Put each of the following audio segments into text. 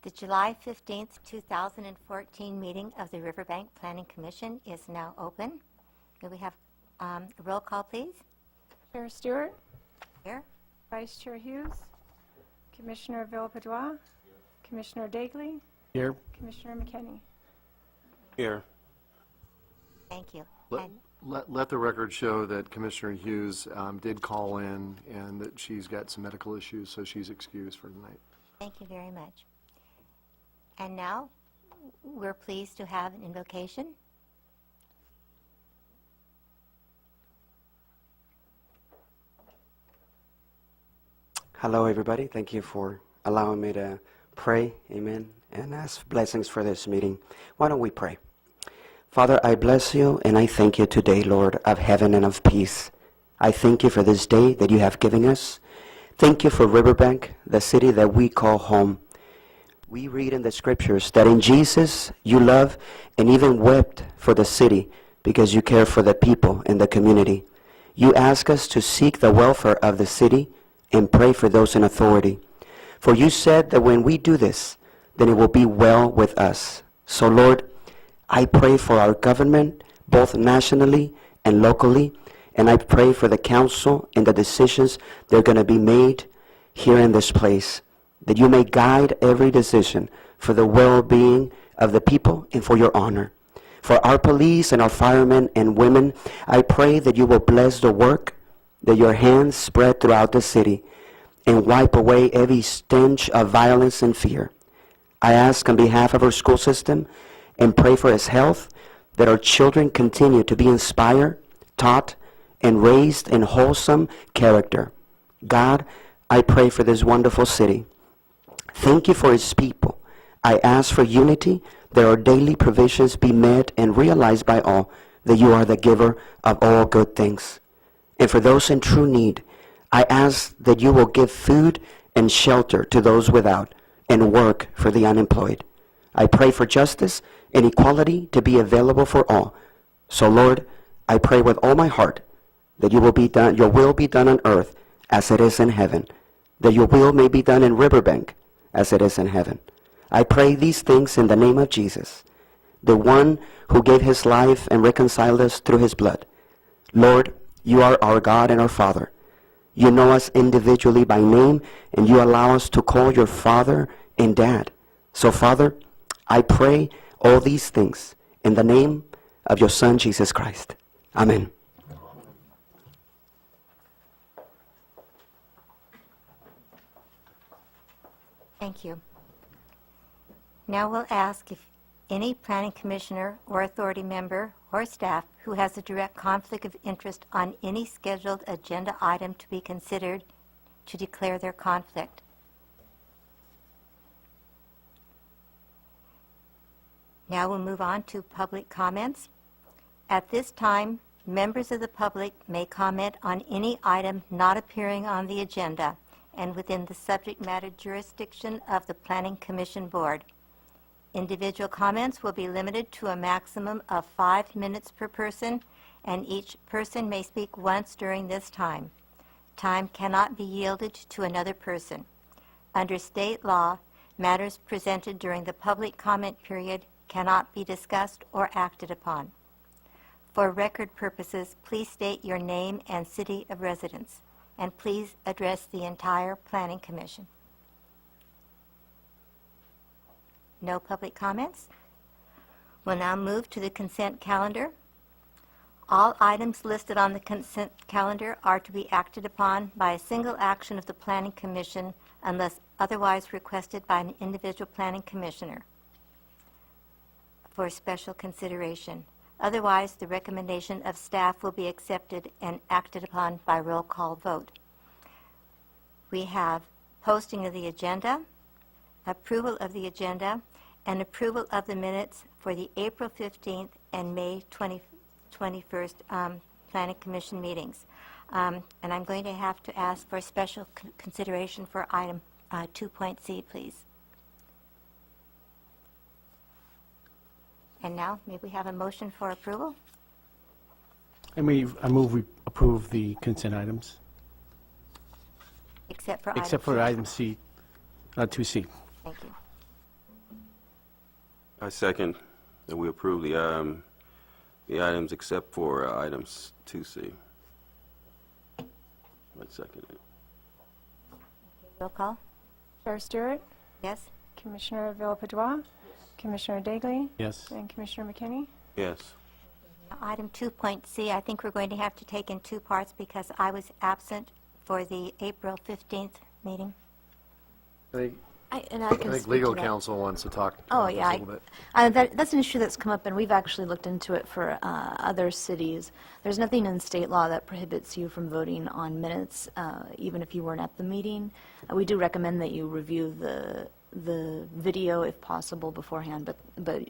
The July 15th, 2014 meeting of the Riverbank Planning Commission is now open. May we have a roll call, please? Chair Stewart, Here. Vice Chair Hughes, Commissioner Villapadois, Commissioner Dagley, Here. Commissioner McKenney. Here. Thank you. Let the record show that Commissioner Hughes did call in and that she's got some medical issues, so she's excused for tonight. Thank you very much. And now, we're pleased to have an invocation. Hello, everybody. Thank you for allowing me to pray, amen, and ask blessings for this meeting. Why don't we pray? Father, I bless you and I thank you today, Lord of heaven and of peace. I thank you for this day that you have given us. Thank you for Riverbank, the city that we call home. We read in the scriptures that in Jesus you love and even wept for the city because you care for the people in the community. You ask us to seek the welfare of the city and pray for those in authority. For you said that when we do this, then it will be well with us. So Lord, I pray for our government, both nationally and locally, and I pray for the council and the decisions that are going to be made here in this place, that you may guide every decision for the well-being of the people and for your honor. For our police and our firemen and women, I pray that you will bless the work, that your hands spread throughout the city, and wipe away every stench of violence and fear. I ask on behalf of our school system and pray for its health, that our children continue to be inspired, taught, and raised in wholesome character. God, I pray for this wonderful city. Thank you for its people. I ask for unity, that our daily provisions be met and realized by all, that you are the giver of all good things. And for those in true need, I ask that you will give food and shelter to those without and work for the unemployed. I pray for justice and equality to be available for all. So Lord, I pray with all my heart that your will be done on earth as it is in heaven, that your will may be done in Riverbank as it is in heaven. I pray these things in the name of Jesus, the one who gave his life and reconciled us through his blood. Lord, you are our God and our Father. You know us individually by name, and you allow us to call your Father and Dad. So, Father, I pray all these things in the name of your Son, Jesus Christ. Amen. Thank you. Now we'll ask if any planning commissioner or authority member or staff who has a direct conflict of interest on any scheduled agenda item to be considered to declare their conflict. Now we'll move on to public comments. At this time, members of the public may comment on any item not appearing on the agenda and within the subject matter jurisdiction of the Planning Commission Board. Individual comments will be limited to a maximum of 5 minutes per person, and each person may speak once during this time. Time cannot be yielded to another person. Under state law, matters presented during the public comment period cannot be discussed or acted upon. For record purposes, please state your name and city of residence, and please address the entire Planning Commission. No public comments? We'll now move to the consent calendar. All items listed on the consent calendar are to be acted upon by a single action of the Planning Commission unless otherwise requested by an individual planning commissioner for special consideration. Otherwise, the recommendation of staff will be accepted and acted upon by roll call vote. We have posting of the agenda, approval of the agenda, and approval of the minutes for the April 15th and May 21st Planning Commission meetings. And I'm going to have to ask for special consideration for item 2.c, please. And now, may we have a motion for approval? I move we approve the consent items. Except for Except for item C, 2C. Thank you. I second that we approve the items except for items 2C. I second it. Roll call? Chair Stewart, Yes? Commissioner Villepadua, Commissioner Dagley, Yes. and Commissioner McKinney. Yes. Now, Item 2.C, I think we're going to have to take in two parts because I was absent for the April 15th meeting. I think, I I can think speak legal to that. counsel wants to talk Oh, about this yeah. a little bit. That's an issue that's come up, and we've actually looked into it for other cities. There's nothing in state law that prohibits you from voting on minutes, even if you weren't at the meeting. We do recommend that you review the video if possible beforehand, but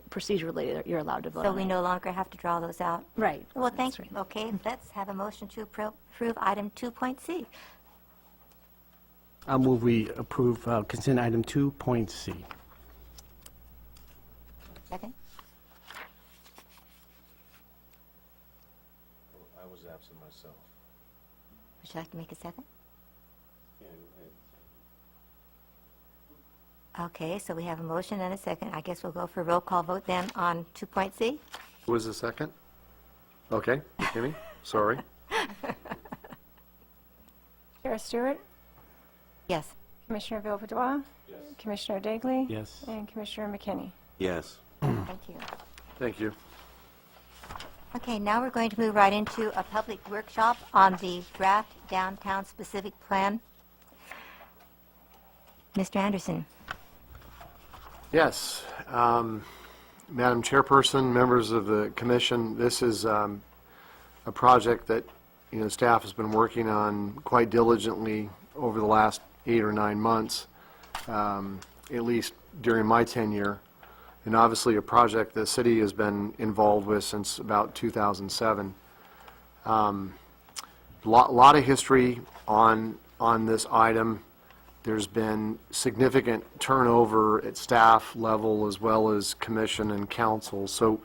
procedurally, you're allowed to vote So on we it. no longer have to draw those out? Right. Well, thank That's you. right. Okay, let's have a motion to approve item 2.C. I'll move we approve consent item 2.C. Second? I was absent myself. Would you like to make a second? Okay, so we have a motion and a second. I guess we'll go for a roll call vote then on 2.C. Who was the second? Okay, McKinney, sorry. Chair Stewart, Yes. Commissioner Villepadua, Commissioner Dagley, Yes. and Commissioner McKinney. Yes. Thank you. Thank you. Okay, now we're going to move right into a public workshop on the draft downtown specific plan. Mr. Anderson. Yes. Madam Chairperson, members of the commission, this is a project that, staff has been working on quite diligently over the last 8 or 9 months, at least during my tenure, and obviously a project the city has been involved with since about 2007. Lot of history on this item. There's been significant turnover at staff level as well as commission and council. So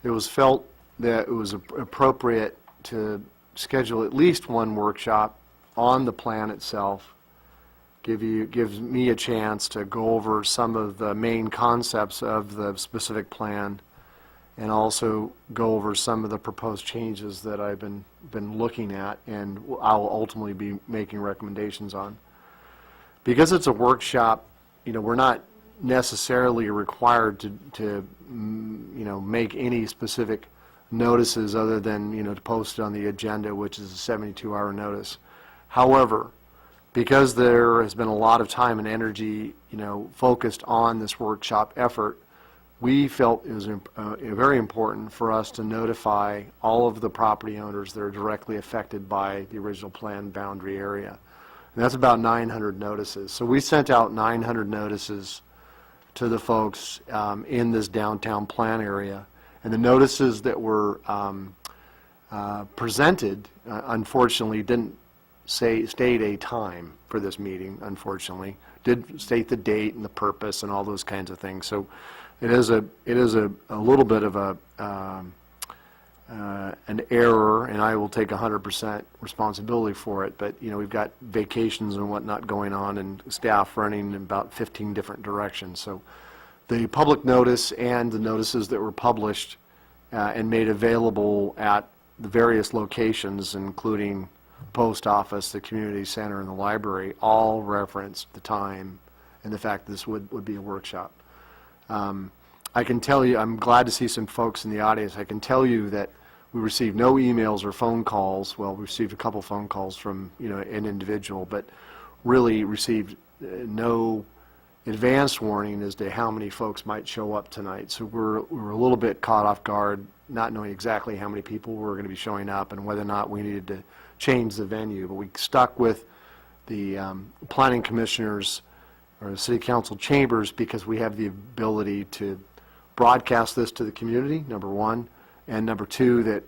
it was felt that it was appropriate to schedule at least one workshop on the plan itself, gives me a chance to go over some of the main concepts of the specific plan and also go over some of the proposed changes that I've been looking at and I'll ultimately be making recommendations on. Because it's a workshop, we're not necessarily required to make any specific notices other than, to post it on the agenda, which is a 72-hour notice. However, because there has been a lot of time and energy, focused on this workshop effort, we felt it was very important for us to notify all of the property owners that are directly affected by the original plan boundary area. And that's about 900 notices. So we sent out 900 notices to the folks in this downtown plan area. And the notices that were presented, unfortunately, didn't state a time for this meeting, unfortunately. Did state the date and the purpose and all those kinds of things. So it is a little bit of an error, and I will take 100% responsibility for it. But we've got vacations and whatnot going on, and staff running in about 15 different directions. So the public notice and the notices that were published and made available at the various locations, including the post office, the community center, and the library, all referenced the time and the fact that this would be a workshop. I can tell you, I'm glad to see some folks in the audience. I can tell you that we received no emails or phone calls. Well, we received a couple phone calls from an individual, but really received no advance warning as to how many folks might show up tonight. So we were a little bit caught off guard, not knowing exactly how many people were going to be showing up and whether or not we needed to change the venue. But we stuck with the planning commissioners or the city council chambers because we have the ability to broadcast this to the community, number one, and number two, that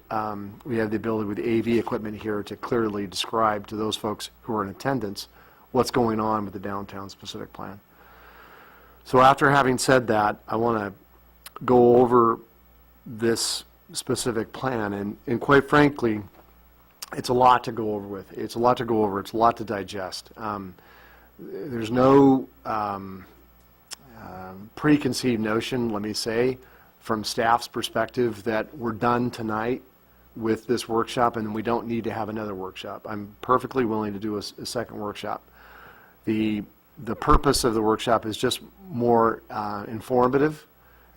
we have the ability with AV equipment here to clearly describe to those folks who are in attendance what's going on with the downtown specific plan. So after having said that, I want to go over this specific plan, and quite frankly, it's a lot to go over with. It's a lot to go over. It's a lot to digest. There's no preconceived notion, let me say, from staff's perspective, that we're done tonight with this workshop and we don't need to have another workshop. I'm perfectly willing to do a second workshop. The purpose of the workshop is just more informative.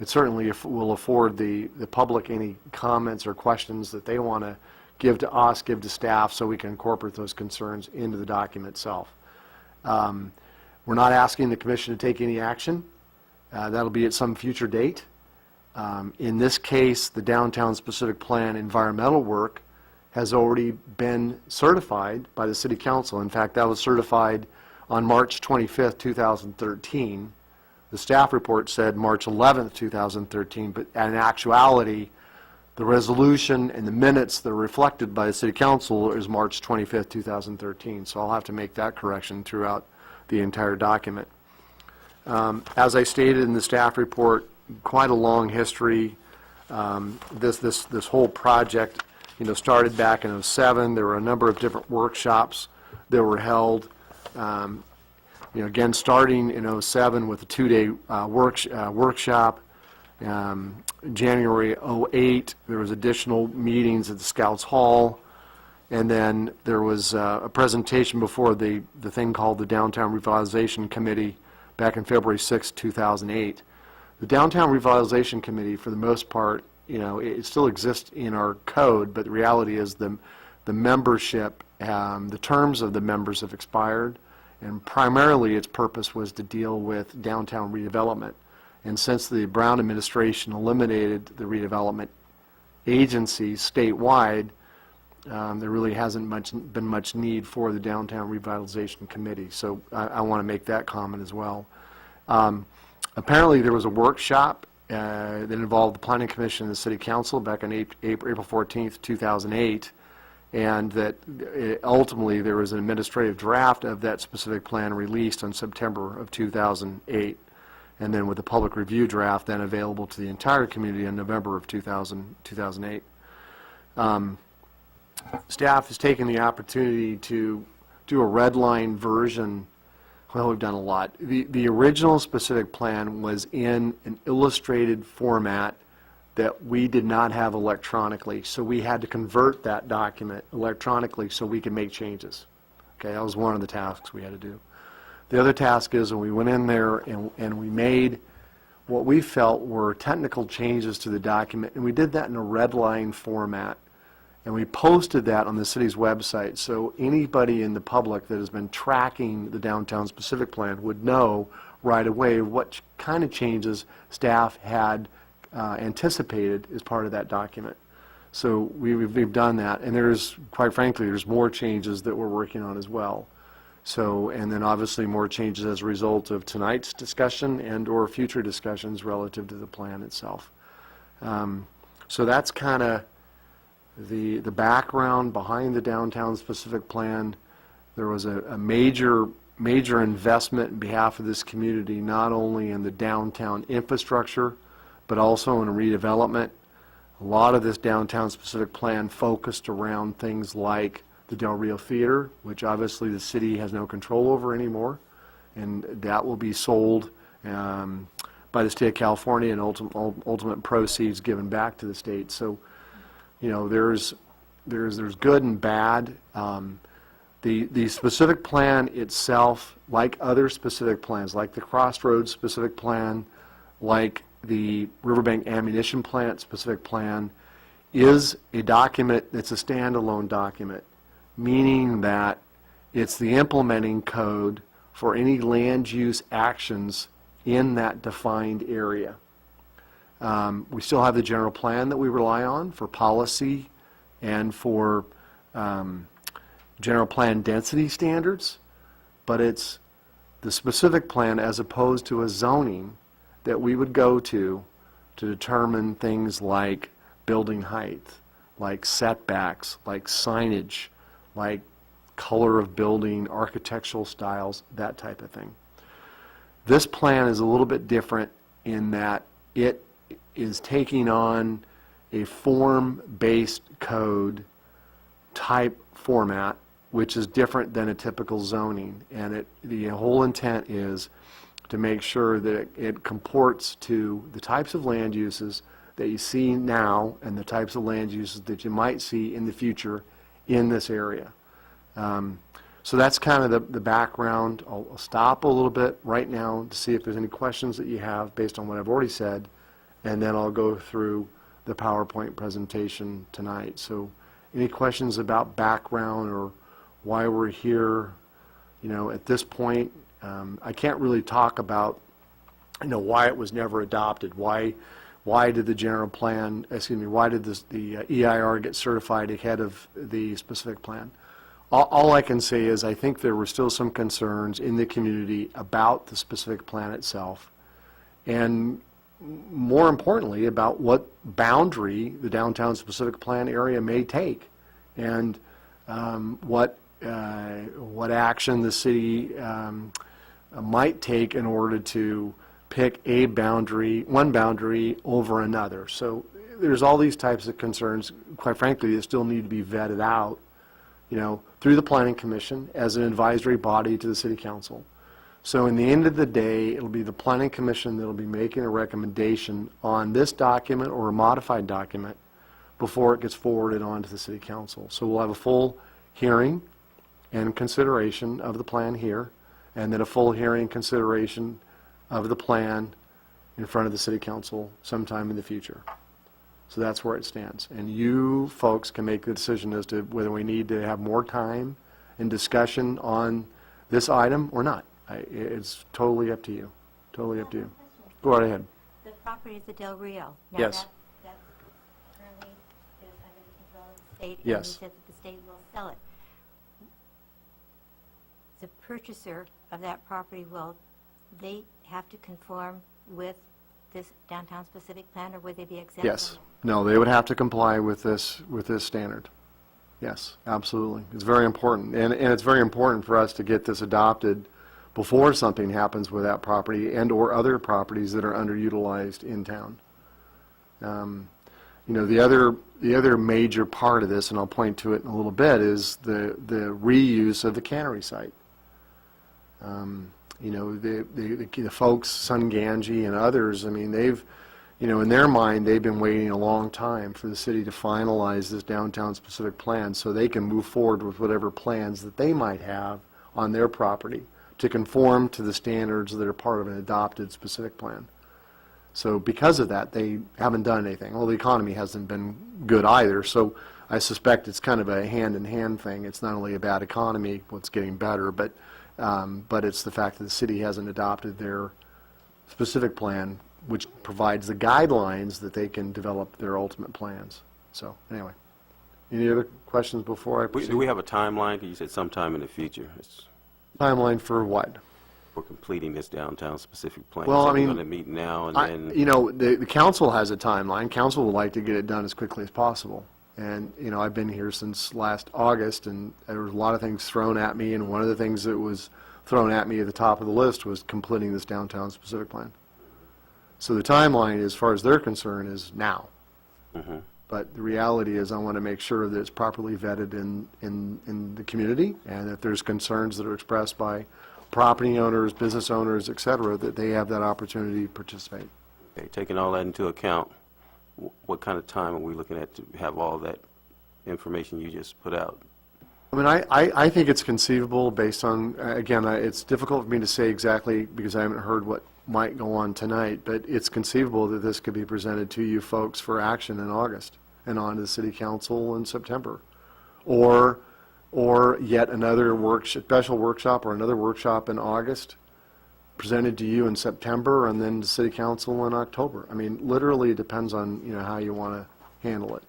It certainly will afford the public any comments or questions that they want to give to us, give to staff, so we can incorporate those concerns into the document itself. We're not asking the commission to take any action. That'll be at some future date. In this case, the downtown specific plan environmental work has already been certified by the City Council. In fact, that was certified on March 25th, 2013. The staff report said March 11th, 2013, but in actuality, the resolution and the minutes that are reflected by the City Council is March 25th, 2013. So I'll have to make that correction throughout the entire document. As I stated in the staff report, quite a long history. This whole project, started back in '07. There were a number of different workshops that were held. Again, starting in '07 with a two-day workshop. January '08, there was additional meetings at the Scouts Hall, and then there was a presentation before the thing called the Downtown Revitalization Committee back in February 6, 2008. The Downtown Revitalization Committee, for the most part, it still exists in our code, but the reality is the membership, the terms of the members have expired, and primarily its purpose was to deal with downtown redevelopment. And since the Brown administration eliminated the redevelopment agencies statewide, there really hasn't been much need for the Downtown Revitalization Committee. So I want to make that comment as well. Apparently there was a workshop that involved the Planning Commission and the City Council back on April 14th, 2008, and that ultimately there was an administrative draft of that specific plan released on September of 2008, and then with a public review draft then available to the entire community in November of 2008. Staff has taken the opportunity to do a red line version. Well, we've done a lot. The original specific plan was in an illustrated format that we did not have electronically, so we had to convert that document electronically so we could make changes. Okay, that was one of the tasks we had to do. The other task is when we went in there and we made what we felt were technical changes to the document, and we did that in a red line format. And we posted that on the city's website, so anybody in the public that has been tracking the downtown specific plan would know right away what kind of changes staff had anticipated as part of that document. So we've done that, and quite frankly, there's more changes that we're working on as well. So, and then obviously more changes as a result of tonight's discussion and or future discussions relative to the plan itself. So that's kind of the background behind the downtown specific plan. There was a major investment in behalf of this community, not only in the downtown infrastructure, but also in redevelopment. A lot of this downtown specific plan focused around things like the Del Rio Theater, which obviously the city has no control over anymore, and that will be sold by the state of California and ultimate proceeds given back to the state. So, there's good and bad. The specific plan itself, like other specific plans, like the Crossroads specific plan, like the Riverbank ammunition plant specific plan, is a document that's a standalone document, meaning that it's the implementing code for any land use actions in that defined area. We still have the general plan that we rely on for policy and for general plan density standards, but it's the specific plan as opposed to a zoning that we would go to determine things like building height, like setbacks, like signage, like color of building, architectural styles, that type of thing. This plan is a little bit different in that it is taking on a form-based code type format, which is different than a typical zoning. And the whole intent is to make sure that it comports to the types of land uses that you see now and the types of land uses that you might see in the future in this area. So that's kind of the background. I'll stop a little bit right now to see if there's any questions that you have based on what I've already said, and then I'll go through the PowerPoint presentation tonight. So any questions about background or why we're here? At this point, I can't really talk about, why it was never adopted. Why did the general plan, why did the EIR get certified ahead of the specific plan? All I can say is I think there were still some concerns in the community about the specific plan itself, and more importantly, about what boundary the downtown specific plan area may take, and what action the city might take in order to pick one boundary over another. So there's all these types of concerns, quite frankly, that still need to be vetted out, through the Planning Commission as an advisory body to the City Council. So in the end of the day, it'll be the Planning Commission that'll be making a recommendation on this document or a modified document before it gets forwarded on to the City Council. So we'll have a full hearing and consideration of the plan here, and then a full hearing and consideration of the plan in front of the City Council sometime in the future. So that's where it stands. And you folks can make the decision as to whether we need to have more time and discussion on this item or not. It's totally up to you. Totally up to you. Go right ahead. The property is the Del Rio. Now Yes. that currently is under the control of the state. Yes. And you said that the state will sell it. The purchaser of that property, will they have to conform with this downtown specific plan, or would they be exempt? Yes. from it? No, they would have to comply with this standard. Yes, absolutely. It's very important. And it's very important for us to get this adopted before something happens with that property and or other properties that are underutilized in town. The other major part of this, and I'll point to it in a little bit, is the reuse of the cannery site. The folks, Sunganji and others, they've, in their mind, they've been waiting a long time for the city to finalize this downtown specific plan so they can move forward with whatever plans that they might have on their property to conform to the standards that are part of an adopted specific plan. So because of that, they haven't done anything. Well, the economy hasn't been good either, so I suspect it's kind of a hand-in-hand thing. It's not only a bad economy, what's getting better, but it's the fact that the city hasn't adopted their specific plan, which provides the guidelines that they can develop their ultimate plans. So anyway, any other questions before I proceed? Do we have a timeline? 'Cause you said sometime in the future. It's Timeline for what? for completing this downtown specific plan. Well, So I we're mean, going to meet now and then. The council has a timeline. Council would like to get it done as quickly as possible. And, I've been here since last August, and there was a lot of things thrown at me, and one of the things that was thrown at me at the top of the list was completing this downtown specific plan. So the timeline, as far as they're concerned, is now. Mhm. But the reality is I want to make sure that it's properly vetted in the community, and if there's concerns that are expressed by property owners, business owners, et cetera, that they have that opportunity to participate. Okay, taking all that into account, what kind of time are we looking at to have all that information you just put out? I think it's conceivable based on, again, it's difficult for me to say exactly because I haven't heard what might go on tonight, but it's conceivable that this could be presented to you folks for action in August and on to the City Council in September. Or yet another special workshop or another workshop in August presented to you in September and then to City Council in October. Literally it depends on, how you want to handle it.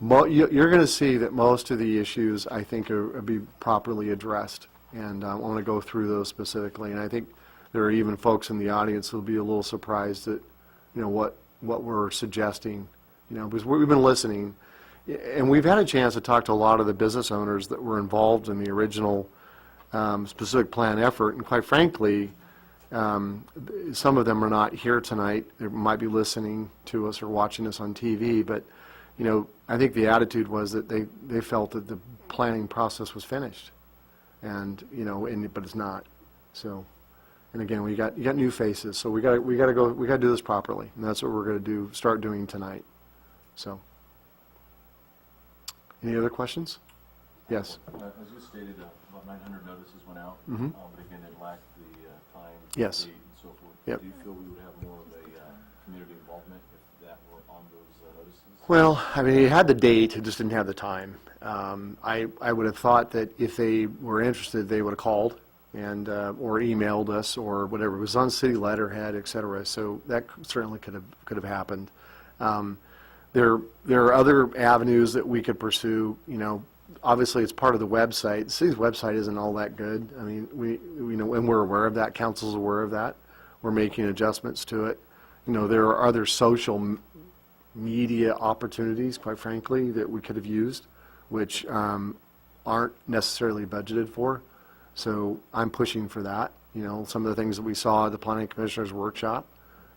You're going to see that most of the issues, I think, will be properly addressed, and I want to go through those specifically. And I think there are even folks in the audience who will be a little surprised at, what we're suggesting, because we've been listening, and we've had a chance to talk to a lot of the business owners that were involved in the original specific plan effort, and quite frankly, some of them are not here tonight. They might be listening to us or watching us on TV, but I think the attitude was that they felt that the planning process was finished, and but it's not. So, And again, you got new faces, so we got to do this properly, and that's what we're going to start doing tonight. So, any other questions? Yes. As you stated, about 900 notices went out, Mhm. but again, it lacked the time, Yes. date, and so forth. Yep. Do you feel we would have more of a community involvement if that were on those notices? Well, I mean, it had the date, it just didn't have the time. I would have thought that if they were interested, they would have called and or emailed us or whatever. It was on city letterhead, et cetera. So that certainly could have happened. There are other avenues that we could pursue. You know, obviously it's part of the website. The city's website isn't all that good. I mean, we know, and we're aware of that. Council's aware of that. We're making adjustments to it. You know, there are other social media opportunities, quite frankly, that we could have used, which aren't necessarily budgeted for. So I'm pushing for that. You know, some of the things that we saw at the Planning Commissioners Workshop,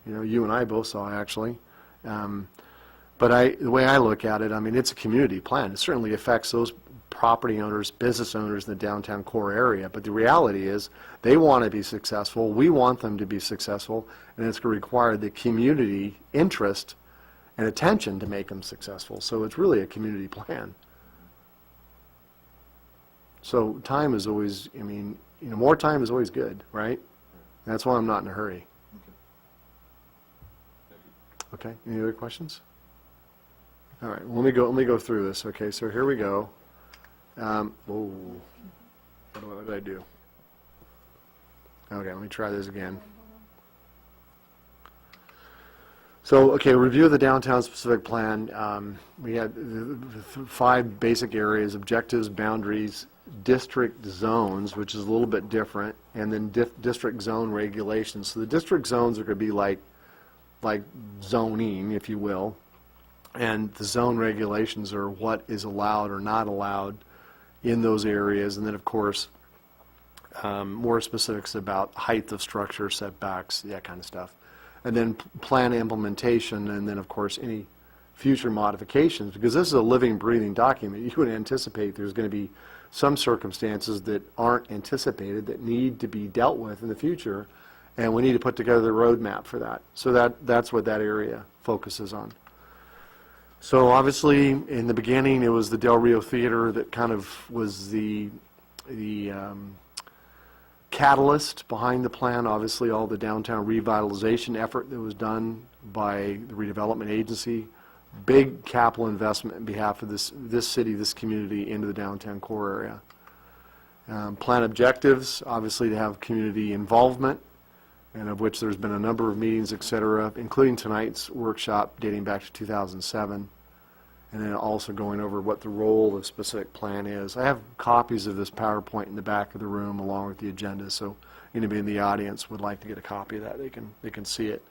you know, you and I both saw actually. But the way I look at it, I mean, it's a community plan. It certainly affects those property owners, business owners in the downtown core area. But the reality is they want to be successful. We want them to be successful. And it's going to require the community interest and attention to make them successful. So it's really a community plan. So time is always, I mean, you know, more time is always good, right? That's why I'm not in a hurry. Okay, any other questions? All right, let me go through this. Okay, so here we go. What did I do? Okay, let me try this again. So, okay, review of the downtown specific plan. We had the 5 basic areas: objectives, boundaries, district zones, which is a little bit different, and then district zone regulations. So the district zones are going to be like zoning, if you will, and the zone regulations are what is allowed or not allowed in those areas. And then, of course, more specifics about height of structure, setbacks, that kind of stuff. And then plan implementation, and then, of course, any future modifications, because this is a living, breathing document. You would anticipate there's going to be some circumstances that aren't anticipated that need to be dealt with in the future, and we need to put together a roadmap for that. So that's what that area focuses on. So obviously, in the beginning, it was the Del Rio Theater that kind of was the catalyst behind the plan. Obviously, all the downtown revitalization effort that was done by the redevelopment agency, big capital investment on behalf of this city, this community, into the downtown core area. Plan objectives, obviously, to have community involvement, and of which there's been a number of meetings, et cetera, including tonight's workshop dating back to 2007, and then also going over what the role of specific plan is. I have copies of this PowerPoint in the back of the room along with the agenda, so anybody in the audience would like to get a copy of that, they can see it.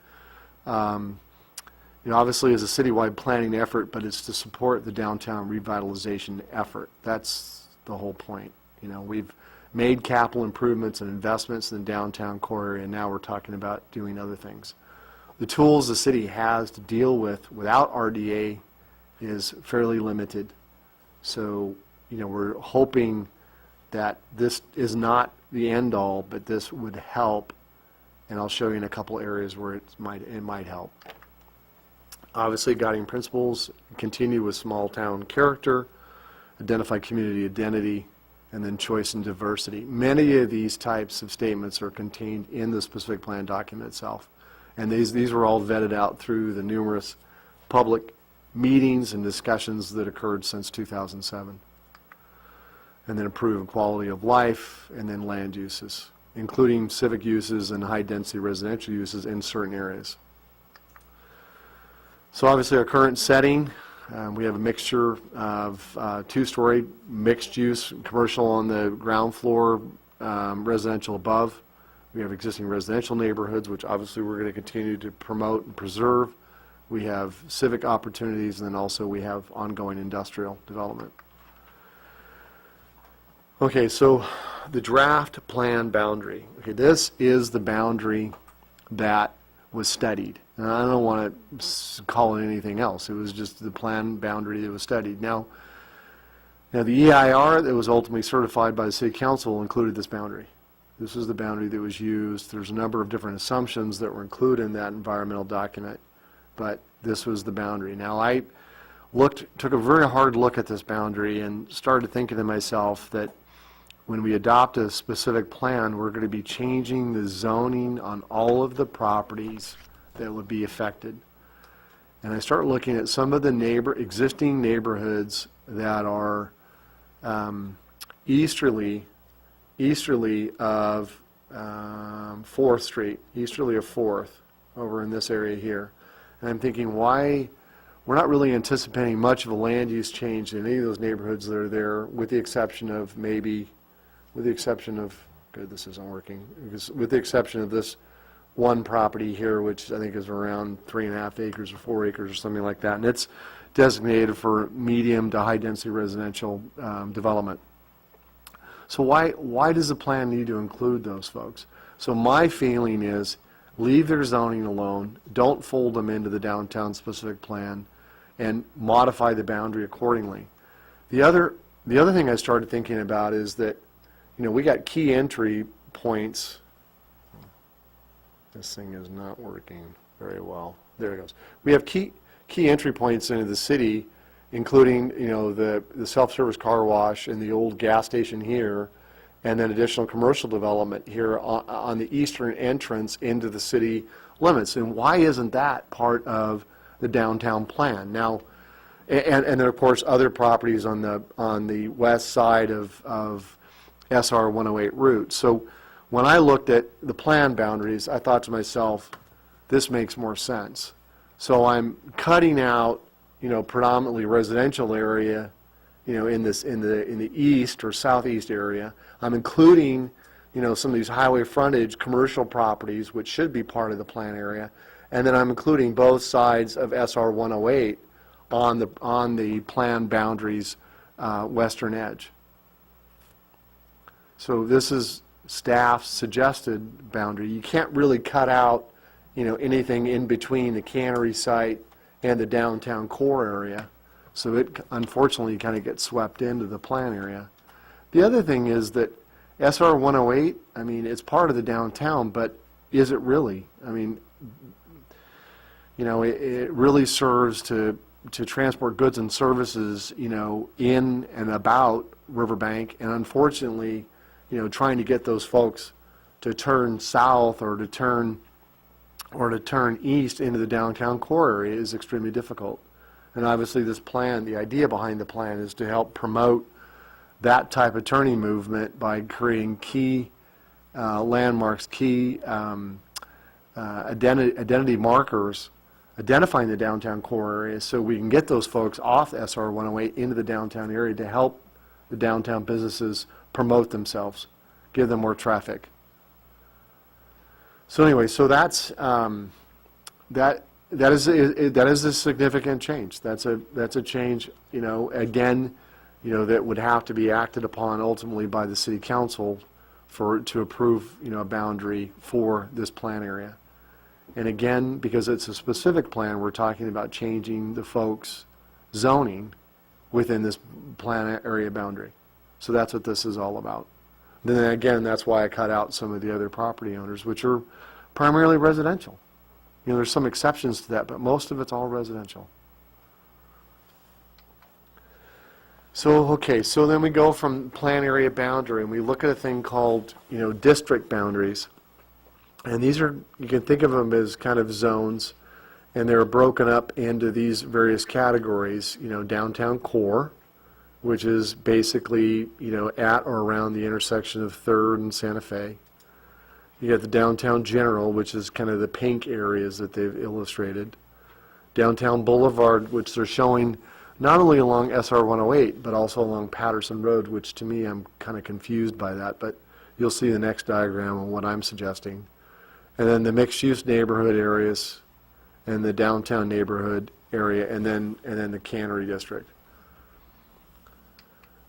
You know, obviously, it's a citywide planning effort, but it's to support the downtown revitalization effort. That's the whole point. You know, we've made capital improvements and investments in the downtown core area, and now we're talking about doing other things. The tools the city has to deal with without RDA is fairly limited. So, you know, we're hoping that this is not the end all, but this would help, and I'll show you in a couple areas where it might help. Obviously, guiding principles: continue with small town character, identify community identity, and then choice and diversity. Many of these types of statements are contained in the specific plan document itself. And these were all vetted out through the numerous public meetings and discussions that occurred since 2007. And then improve quality of life, and then land uses, including civic uses and high-density residential uses in certain areas. So obviously our current setting, we have a mixture of 2-story mixed use, commercial on the ground floor, residential above. We have existing residential neighborhoods, which obviously we're going to continue to promote and preserve. We have civic opportunities, and then also we have ongoing industrial development. Okay, so the draft plan boundary. Okay, this is the boundary that was studied. And I don't want to call it anything else. It was just the plan boundary that was studied. Now the EIR that was ultimately certified by the City Council included this boundary. This is the boundary that was used. There's a number of different assumptions that were included in that environmental document, but this was the boundary. Now, I took a very hard look at this boundary and started thinking to myself that when we adopt a specific plan, we're going to be changing the zoning on all of the properties that would be affected. And I start looking at some of the existing neighborhoods that are easterly of 4th Street, easterly of 4th, over in this area here. And I'm thinking, why, we're not really anticipating much of a land use change in any of those neighborhoods that are there, with the exception of good, this isn't working, with the exception of this one property here, which I think is around 3.5 acres or 4 acres or something like that. And it's designated for medium to high density residential development. So why does the plan need to include those folks? So my feeling is, leave their zoning alone, don't fold them into the downtown specific plan, and modify the boundary accordingly. The other thing I started thinking about is that, we got key entry points. This thing is not working very well. There it goes. We have key entry points into the city, including, the self-service car wash and the old gas station here, and then additional commercial development here on the eastern entrance into the city limits. And why isn't that part of the downtown plan? Now, and then of course other properties on the west side of SR 108 route. So when I looked at the plan boundaries, I thought to myself, this makes more sense. So I'm cutting out, predominantly residential area, in the east or southeast area. I'm including, some of these highway frontage commercial properties, which should be part of the plan area, and then I'm including both sides of SR 108 on the plan boundaries western edge. So this is staff's suggested boundary. You can't really cut out, anything in between the cannery site and the downtown core area. So it unfortunately kind of gets swept into the plan area. The other thing is that SR 108, it's part of the downtown, but is it really? It really serves to transport goods and services, in and about Riverbank, and unfortunately, trying to get those folks to turn south or to turn east into the downtown core area is extremely difficult. And obviously this plan, the idea behind the plan is to help promote that type of turning movement by creating key landmarks, key identity markers, identifying the downtown core area so we can get those folks off SR 108 into the downtown area to help the downtown businesses promote themselves, give them more traffic. So anyway, so that's that is a significant change. That's a change, again, that would have to be acted upon ultimately by the city council to approve, a boundary for this plan area. And again, because it's a specific plan, we're talking about changing the folks' zoning within this plan area boundary. So that's what this is all about. Then again, that's why I cut out some of the other property owners, which are primarily residential. There's some exceptions to that, but most of it's all residential. So, okay, so then we go from plan area boundary and we look at a thing called, district boundaries. And these are, you can think of them as kind of zones, and they're broken up into these various categories, downtown core, which is basically, at or around the intersection of 3rd and Santa Fe. You got the downtown general, which is kind of the pink areas that they've illustrated. Downtown Boulevard, which they're showing not only along SR 108, but also along Patterson Road, which to me, I'm kind of confused by that, but you'll see the next diagram on what I'm suggesting. And then the mixed-use neighborhood areas, and the downtown neighborhood area, and then the cannery district.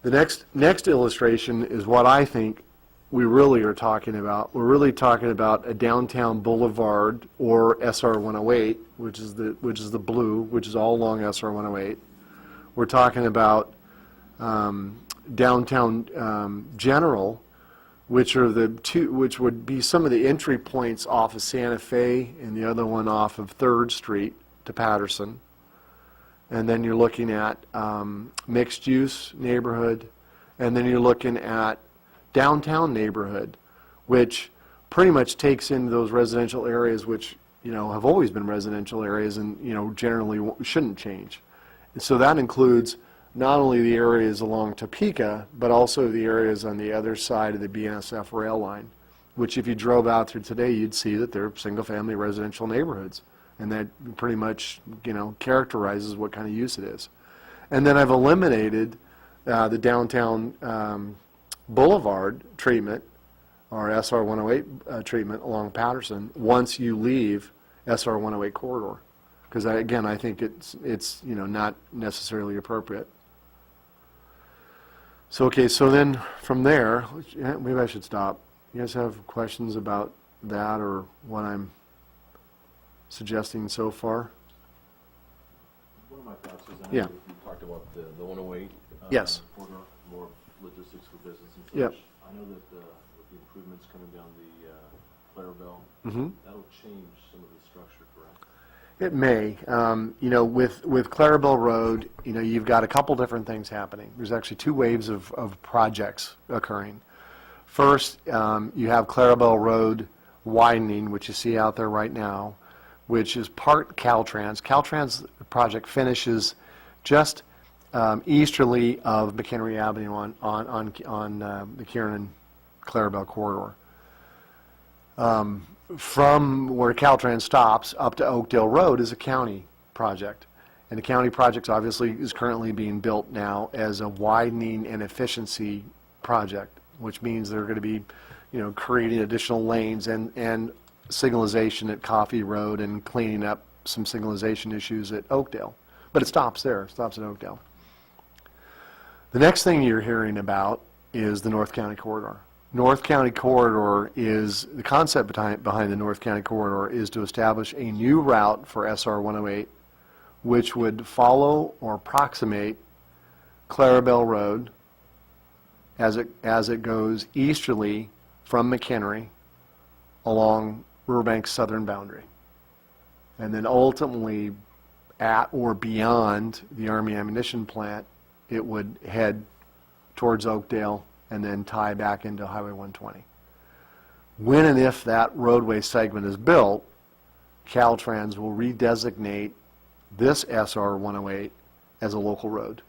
The next illustration is what I think we really are talking about. We're really talking about a downtown boulevard, or SR 108, which is the blue, which is all along SR 108. We're talking about downtown general, which are the two, which would be some of the entry points off of Santa Fe and the other one off of 3rd Street to Patterson. And then you're looking at mixed-use neighborhood, and then you're looking at downtown neighborhood, which pretty much takes into those residential areas which, you know, have always been residential areas and, you know, generally shouldn't change. And so that includes not only the areas along Topeka, but also the areas on the other side of the BNSF rail line, which if you drove out through today, you'd see that they're single-family residential neighborhoods. And that pretty much, you know, characterizes what kind of use it is. And then I've eliminated the downtown boulevard treatment, or SR 108 treatment along Patterson, once you leave SR 108 corridor. Because again, I think it's you know, not necessarily appropriate. So okay, so then from there, maybe I should stop. You guys have questions about that or what I'm suggesting so far? One of my thoughts is, I Yeah. know you talked about the 108. Yes. Corridor, more logistics for business and such. Yep. I know that with the improvements coming down the Clarabelle, Mm-hmm. that'll change some of the structure, correct? It may. You know, with Clarabelle Road, you know, you've got a couple different things happening. There's actually two waves of projects occurring. First, you have Clarabelle Road widening, which you see out there right now, which is part Caltrans. Caltrans project finishes just easterly of McHenry Avenue on the Kieran Clarabelle corridor. From where Caltrans stops up to Oakdale Road is a county project. And the county project obviously is currently being built now as a widening and efficiency project, which means they're going to be, you know, creating additional lanes and signalization at Coffee Road and cleaning up some signalization issues at Oakdale. But it stops there, it stops at Oakdale. The next thing you're hearing about is the North County Corridor. North County Corridor is, the concept behind the North County Corridor is to establish a new route for SR 108, which would follow or approximate Clarabelle Road as it goes easterly from McHenry along Riverbank's southern boundary. And then ultimately, at or beyond the Army Ammunition Plant, it would head towards Oakdale and then tie back into Highway 120. When and if that roadway segment is built, Caltrans will redesignate this SR 108 as a local road.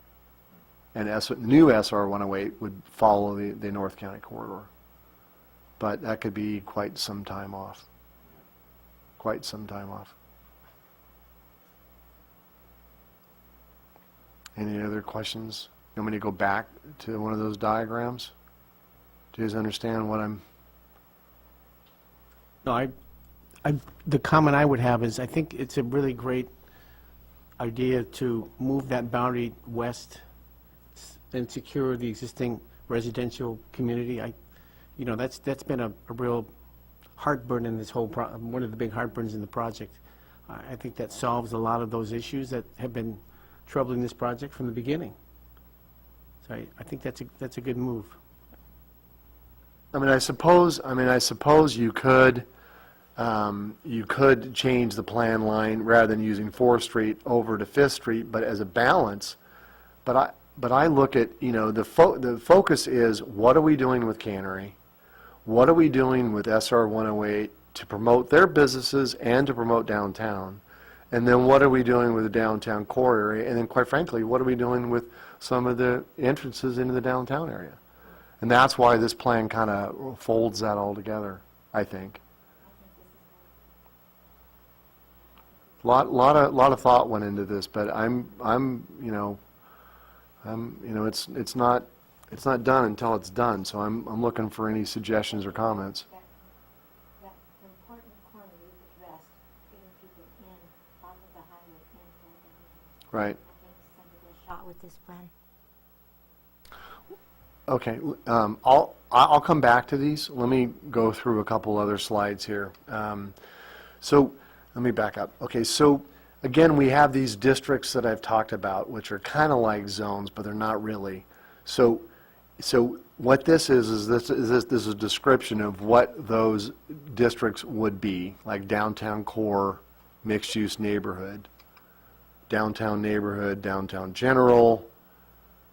And new SR 108 would follow the North County Corridor. But that could be quite some time off. Quite some time off. Any other questions? You want me to go back to one of those diagrams? Do you guys understand what I'm... No, the comment I would have is I think it's a really great idea to move that boundary west and secure the existing residential community. You know, that's been a real heartburn in this whole one of the big heartburns in the project. I think that solves a lot of those issues that have been troubling this project from the beginning. So I think that's a good move. I mean, I suppose you could change the plan line rather than using 4th Street over to 5th Street, but as a balance. But I look at, you know, the focus is what are we doing with Cannery? What are we doing with SR 108 to promote their businesses and to promote downtown? And then what are we doing with the downtown core area? And then quite frankly, what are we doing with some of the entrances into the downtown area? And that's why this plan kind of folds that all together, I think. Lot of thought went into this, but it's not done until it's done. So I'm looking for any suggestions or comments. That important corner you've addressed, getting people in, off of the highway, in, Right. I think somebody has shot with this plan. Okay, I'll come back to these. Let me go through a couple other slides here. So let me back up. Okay, so again, we have these districts that I've talked about, which are kind of like zones, but they're not really. So So what this is this is a description of what those districts would be, like downtown core, mixed-use neighborhood, downtown neighborhood, downtown general,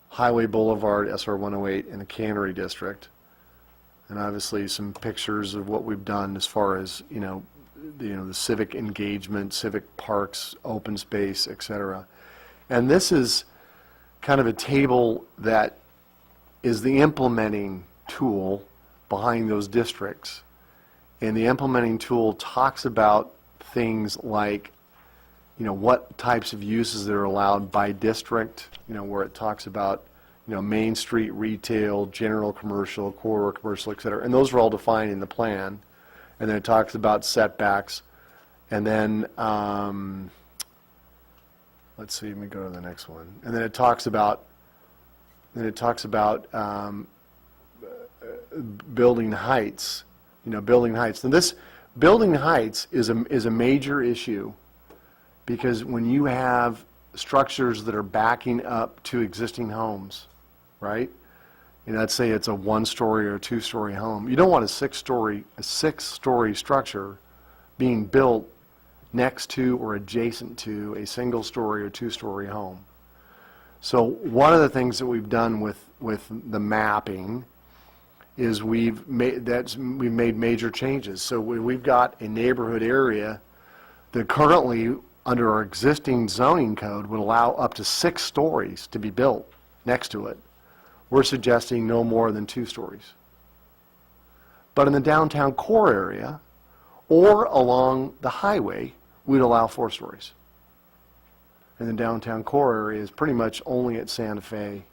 Highway Boulevard, SR 108, and the Cannery District. And obviously some pictures of what we've done as far as, the civic engagement, civic parks, open space, et cetera. And this is kind of a table that is the implementing tool behind those districts. And the implementing tool talks about things like, what types of uses that are allowed by district, where it talks about, Main Street retail, general commercial, corridor commercial, et cetera. And those are all defined in the plan. And then it talks about setbacks. And then, let's see, let me go to the next one. And then it talks about, building heights, building heights. And this building heights is a major issue, because when you have structures that are backing up to existing homes, right? Let's say it's a one-story or a two-story home. You don't want a six-story structure being built next to or adjacent to a single-story or two-story home. So one of the things that we've done with the mapping is we've made major changes. So we've got a neighborhood area that currently, under our existing zoning code, would allow up to 6 stories to be built next to it. We're suggesting no more than 2 stories. But in the downtown core area or along the highway, we'd allow 4 stories. And the downtown core area is pretty much only at Santa Fe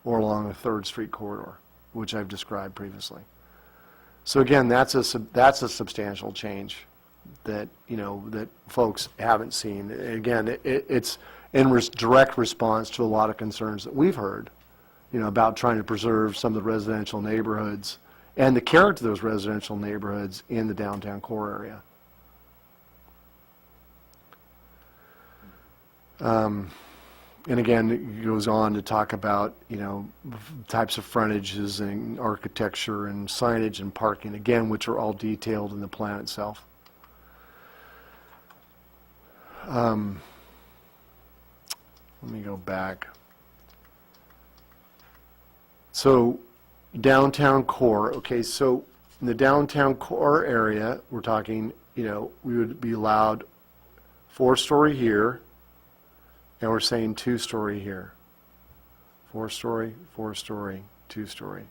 or along the 3rd Street corridor, which I've described previously. So again, that's a substantial change that, that folks haven't seen. Again, it's in direct response to a lot of concerns that we've heard, about trying to preserve some of the residential neighborhoods and the character of those residential neighborhoods in the downtown core area. And again, it goes on to talk about, types of frontages and architecture and signage and parking, again, which are all detailed in the plan itself. Let me go back. So downtown core, okay, so in the downtown core area, we're talking, we would be allowed 4-story here, and we're saying 2-story here. 4-story, 4-story, 2-story.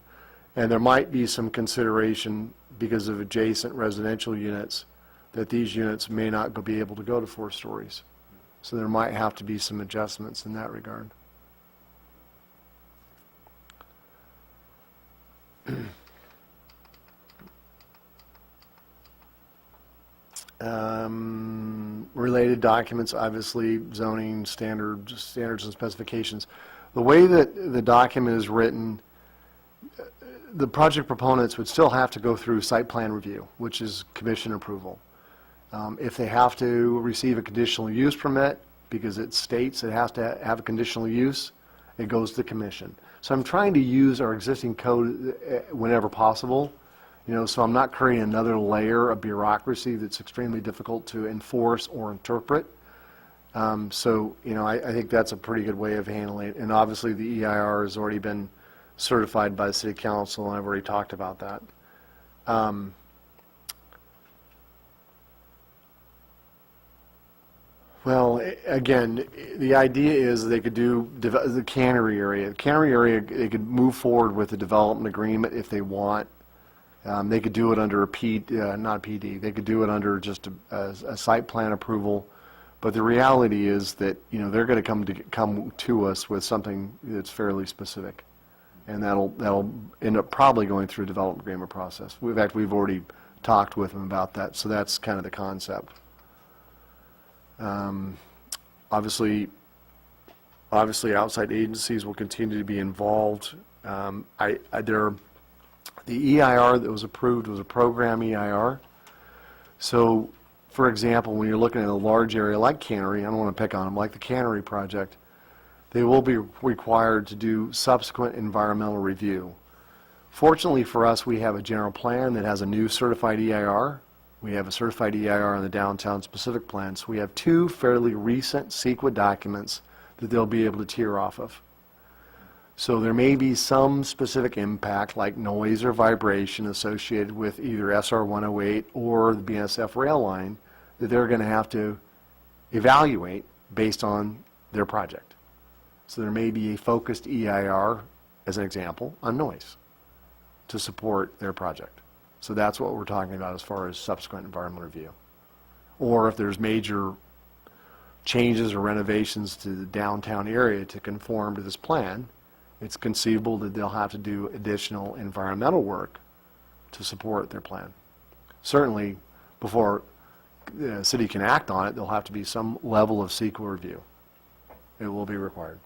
And there might be some consideration because of adjacent residential units that these units may not be able to go to 4 stories. So there might have to be some adjustments in that regard. Related documents, obviously, zoning standards and specifications. The way that the document is written, the project proponents would still have to go through site plan review, which is commission approval. If they have to receive a conditional use permit, because it states it has to have a conditional use, it goes to the commission. So I'm trying to use our existing code whenever possible, so I'm not creating another layer of bureaucracy that's extremely difficult to enforce or interpret. So, I think that's a pretty good way of handling it. And obviously the EIR has already been certified by the City Council, and I've already talked about that. Well, again, the idea is they could do the cannery area. The cannery area, they could move forward with a development agreement if they want. They could do it under a not a PD. They could do it under just a site plan approval. But the reality is that they're going to come to us with something that's fairly specific, and that'll end up probably going through a development agreement process. In fact, we've already talked with them about that. So that's kind of the concept. Obviously, outside agencies will continue to be involved. The EIR that was approved was a program EIR. So, for example, when you're looking at a large area like Cannery, I don't want to pick on them, like the Cannery project, they will be required to do subsequent environmental review. Fortunately for us, we have a general plan that has a new certified EIR. We have a certified EIR on the downtown specific plan. So we have two fairly recent CEQA documents that they'll be able to tier off of. So there may be some specific impact like noise or vibration associated with either SR 108 or the BNSF rail line that they're going to have to evaluate based on their project. So there may be a focused EIR, as an example, on noise to support their project. So that's what we're talking about as far as subsequent environmental review. Or if there's major changes or renovations to the downtown area to conform to this plan, it's conceivable that they'll have to do additional environmental work to support their plan. Certainly, before the city can act on it, there'll have to be some level of CEQA review. It will be required.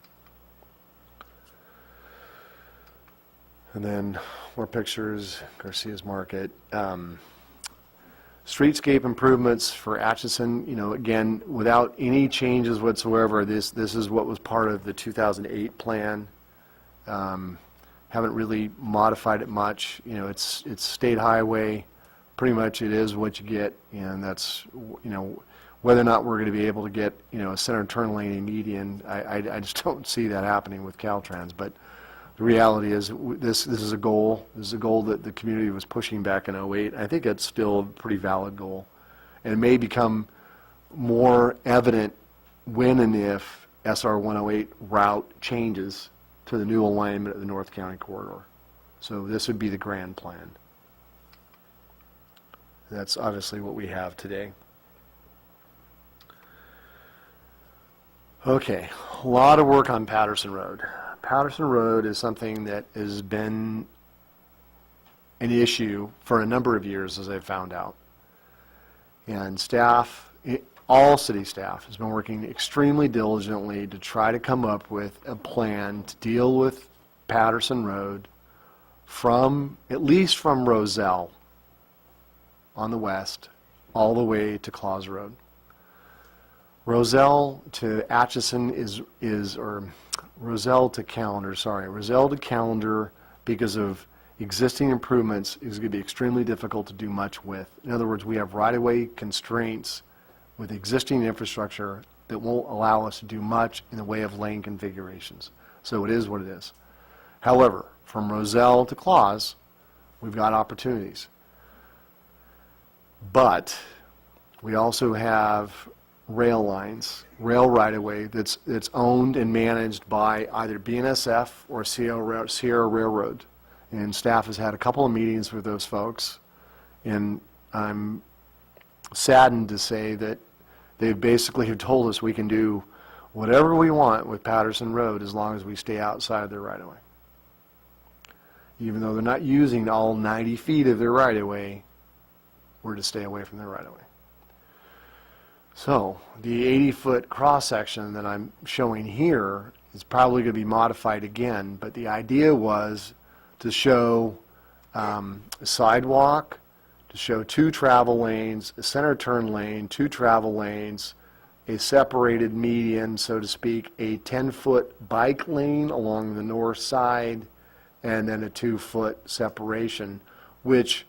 And then more pictures, Garcia's Market. Streetscape improvements for Atchison, you know, again, without any changes whatsoever, this is what was part of the 2008 plan. Haven't really modified it much. You know, it's state highway. Pretty much it is what you get, and that's, you know, whether or not we're going to be able to get, you know, a center turn lane and median, I just don't see that happening with Caltrans. But the reality is this is a goal. This is a goal that the community was pushing back in '08. I think it's still a pretty valid goal. And it may become more evident when and if SR 108 route changes to the new alignment of the North County corridor. So this would be the grand plan. That's obviously what we have today. Okay, a lot of work on Patterson Road. Patterson Road is something that has been an issue for a number of years, as I've found out. And staff, all city staff, has been working extremely diligently to try to come up with a plan to deal with Patterson Road from, at least from Roselle on the west, all the way to Claus Road. Roselle to Atchison or Roselle to Callender, Roselle to Callender, because of existing improvements, is going to be extremely difficult to do much with. In other words, we have right-of-way constraints with existing infrastructure that won't allow us to do much in the way of lane configurations. So it is what it is. However, from Roselle to Claus, we've got opportunities. But we also have rail lines, rail right-of-way that's owned and managed by either BNSF or Sierra Railroad. And staff has had a couple of meetings with those folks, and I'm saddened to say that they basically have told us we can do whatever we want with Patterson Road as long as we stay outside of their right-of-way. Even though they're not using all 90 feet of their right-of-way, we're to stay away from their right-of-way. So the 80-foot cross-section that I'm showing here is probably going to be modified again, but the idea was to show a sidewalk, to show 2 travel lanes, a center turn lane, 2 travel lanes, a separated median, so to speak, a 10-foot bike lane along the north side, and then a 2-foot separation, which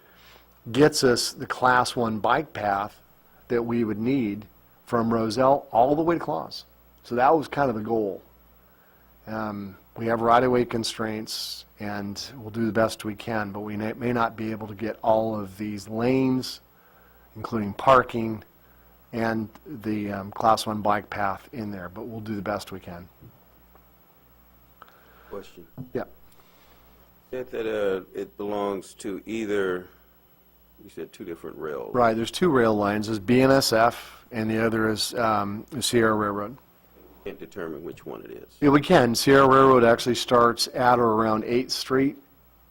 gets us the Class 1 bike path that we would need from Roselle all the way to Claus. So that was kind of the goal. We have right-of-way constraints, and we'll do the best we can, but we may not be able to get all of these lanes, including parking, and the Class 1 bike path in there, but we'll do the best we can. Question. Yeah. Said that it belongs to either, you said 2 different rails. Right, there's 2 rail lines. There's BNSF, and the other is Sierra Railroad. Can't determine which one it is. Yeah, we can. Sierra Railroad actually starts at or around 8th Street.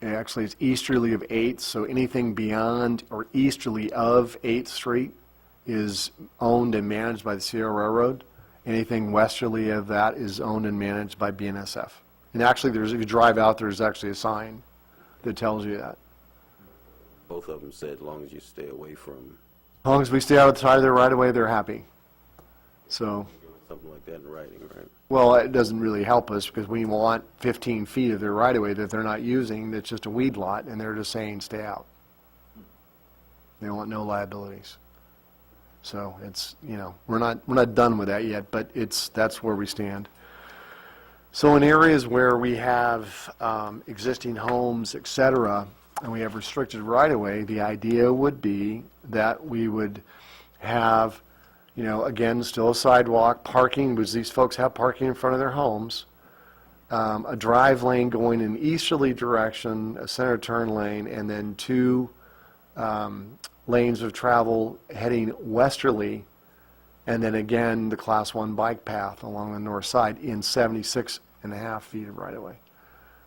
And actually, it's easterly of 8th, so anything beyond or easterly of 8th Street is owned and managed by the Sierra Railroad. Anything westerly of that is owned and managed by BNSF. And actually, if you drive out, there's actually a sign that tells you that. Both of them said as long as you stay away from. As long as we stay outside of their right-of-way, they're happy. So, Something like that in writing, right? Well, it doesn't really help us because we want 15 feet of their right-of-way that they're not using, that's just a weed lot, and they're just saying, stay out. They want no liabilities. So it's, we're not done with that yet, but that's where we stand. So in areas where we have existing homes, et cetera, and we have restricted right-of-way, the idea would be that we would have, again, still a sidewalk, parking, because these folks have parking in front of their homes, a drive lane going in easterly direction, a center turn lane, and then two lanes of travel heading westerly, and then again, the Class 1 bike path along the north side in 76.5 feet of right-of-way.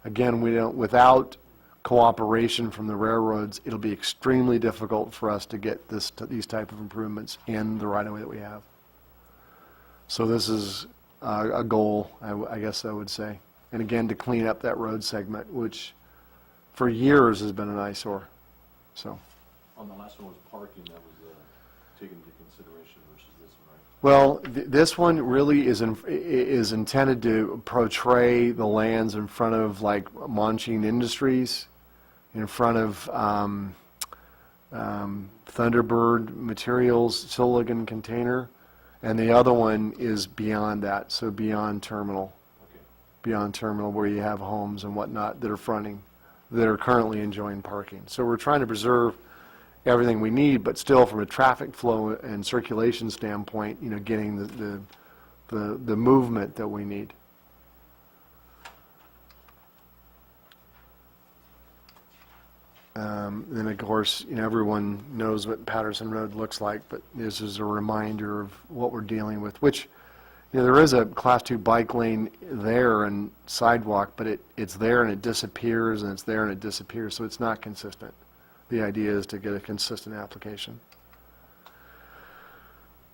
Again, without cooperation from the railroads, it'll be extremely difficult for us to get these type of improvements in the right-of-way that we have. So this is a goal, I guess I would say. And again, to clean up that road segment, which for years has been an eyesore. So. On the last one was parking, that was taken into consideration versus this one, right? Well, this one really is intended to portray the lands in front of like Monching Industries, in front of Thunderbird Materials, Silicon Container, and the other one is beyond that, so beyond terminal. Okay. Beyond terminal where you have homes and whatnot that are fronting, that are currently enjoying parking. So we're trying to preserve everything we need, but still from a traffic flow and circulation standpoint, getting the movement that we need. Then of course, everyone knows what Patterson Road looks like, but this is a reminder of what we're dealing with, which, there is a Class 2 bike lane there and sidewalk, but it's there and it disappears, and it's there and it disappears, so it's not consistent. The idea is to get a consistent application.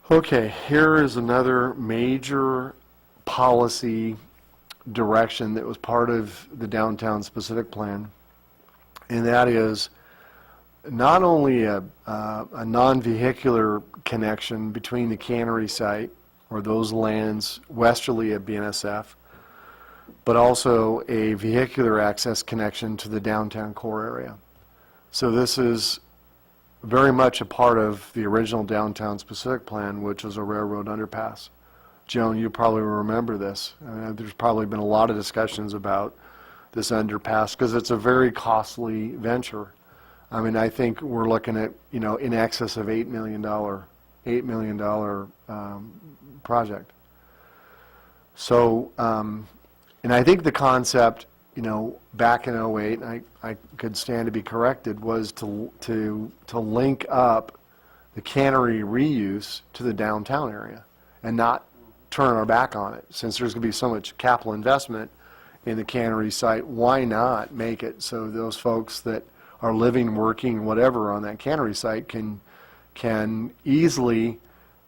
Okay, here is another major policy direction that was part of the downtown specific plan, and that is not only a non-vehicular connection between the cannery site or those lands westerly of BNSF, but also a vehicular access connection to the downtown core area. So this is very much a part of the original downtown specific plan, which was a railroad underpass. Joan, you probably remember this. There's probably been a lot of discussions about this underpass because it's a very costly venture. I think we're looking at, in excess of $8 million project. So, and I think the concept, back in '08, and I could stand to be corrected, was to link up the cannery reuse to the downtown area and not turn our back on it. Since there's going to be so much capital investment in the cannery site, why not make it so those folks that are living, working, whatever on that cannery site can easily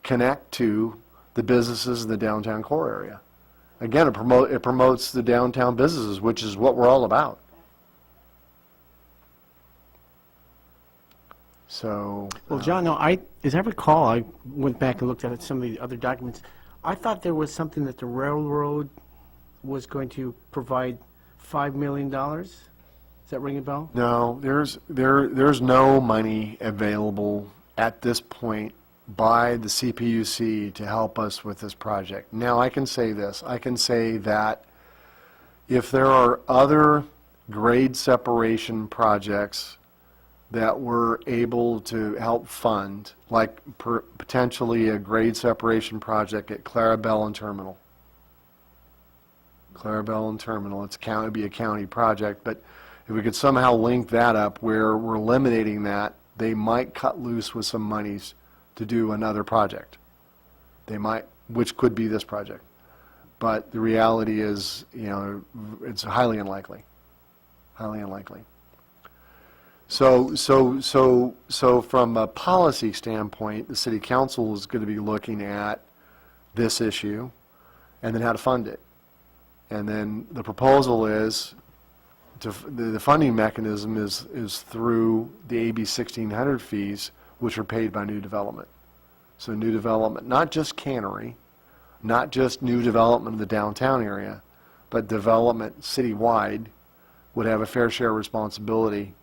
connect to the businesses in the downtown core area. Again, it promotes the downtown businesses, which is what we're all about. So, Well, John, no, as I recall, I went back and looked at some of the other documents. I thought there was something that the railroad was going to provide $5 million. Does that ring a bell? no, there's no money available at this point by the CPUC to help us with this project. Now, I can say this. I can say that if there are other grade separation projects that we're able to help fund, like potentially a grade separation project at Clarabelle and Terminal. Clarabelle and Terminal, it'd be a county project, but if we could somehow link that up where we're eliminating that, they might cut loose with some monies to do another project. They might, which could be this project. But the reality is, it's highly unlikely. Highly unlikely. So from a policy standpoint, the city council is going to be looking at this issue and then how to fund it. And then the proposal is the funding mechanism is through the AB 1600 fees, which are paid by new development. So new development, not just cannery, not just new development in the downtown area, but development citywide, would have a fair share responsibility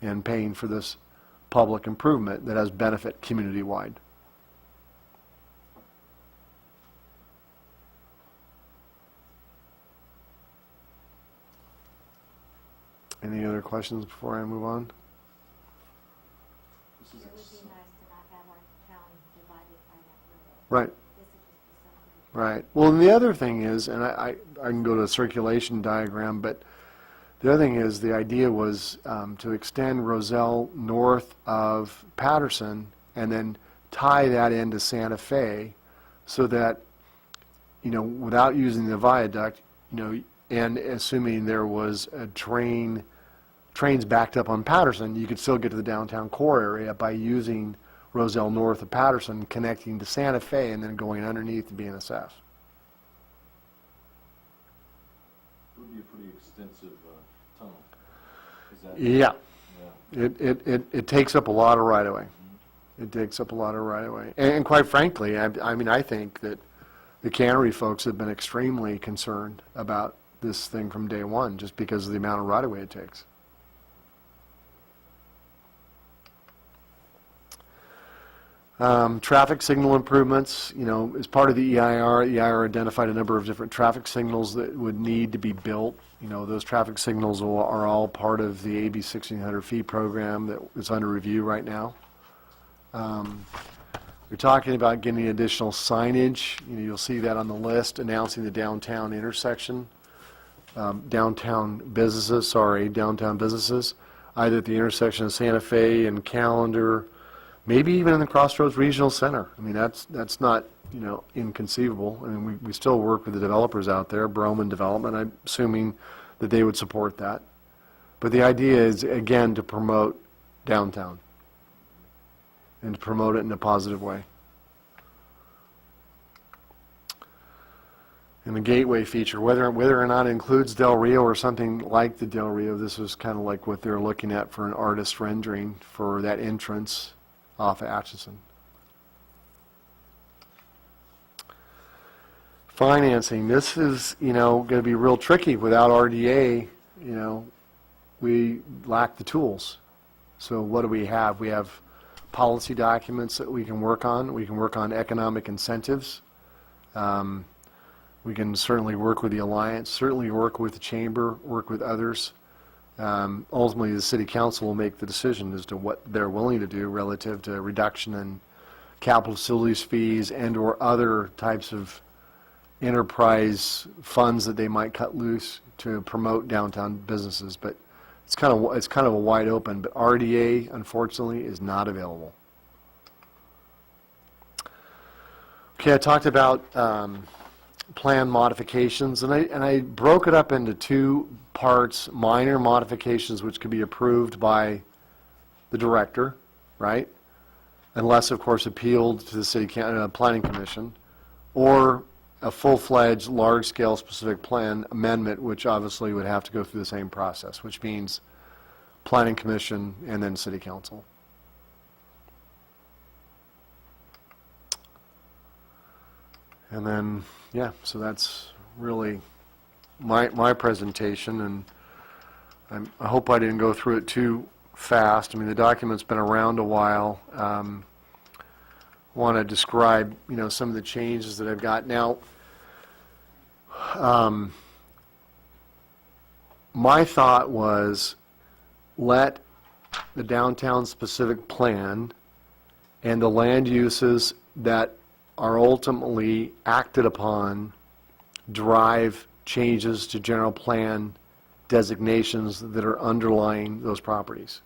in paying for this public improvement that has benefit community-wide. Any other questions before I move on? It would be nice to not have our town divided by that river. Right. This would just be so Right. Well, and the other thing is, and I can go to a circulation diagram, but the other thing is the idea was to extend Roselle north of Patterson and then tie that into Santa Fe so that, you know, without using the viaduct, you know, and assuming there was a trains backed up on Patterson, you could still get to the downtown core area by using Roselle north of Patterson, connecting to Santa Fe, and then going underneath to BNSF. It would be a pretty extensive tunnel. Is that? Yeah. Yeah. It takes up a lot of right-of-way. It takes up a lot of right-of-way. And quite frankly, I mean, I think that the cannery folks have been extremely concerned about this thing from day one, just because of the amount of right-of-way it takes. Traffic signal improvements, you know, as part of the EIR identified a number of different traffic signals that would need to be built. You know, those traffic signals are all part of the AB 1600 fee program that is under review right now. We're talking about getting additional signage. You know, you'll see that on the list, announcing the downtown intersection, downtown businesses, either at the intersection of Santa Fe and Callender, maybe even in the Crossroads Regional Center. I mean, that's not, you know, inconceivable. I mean, we still work with the developers out there, Broman Development. I'm assuming that they would support that. But the idea is, again, to promote downtown and to promote it in a positive way. And the gateway feature, whether or not it includes Del Rio or something like the Del Rio, this was kind of like what they're looking at for an artist rendering for that entrance off of Atchison. Financing, this is, you know, going to be real tricky. Without RDA, you know, we lack the tools. So what do we have? We have policy documents that we can work on. We can work on economic incentives. We can certainly work with the Alliance, certainly work with the Chamber, work with others. Ultimately, the City Council will make the decision as to what they're willing to do relative to reduction in capital facilities fees and or other types of enterprise funds that they might cut loose to promote downtown businesses. But it's kind of a wide open. But RDA, unfortunately, is not available. Okay, I talked about plan modifications, and I broke it up into two parts: minor modifications, which could be approved by the director, right? Unless, of course, appealed to the City Planning Commission, or a full-fledged, large-scale specific plan amendment, which obviously would have to go through the same process, which means Planning Commission and then City Council. And then, yeah, so that's really my presentation, and I hope I didn't go through it too fast. I mean, the document's been around a while. Want to describe, you know, some of the changes that I've got. Now, my thought was let the downtown specific plan and the land uses that are ultimately acted upon drive changes to general plan designations that are underlying those properties.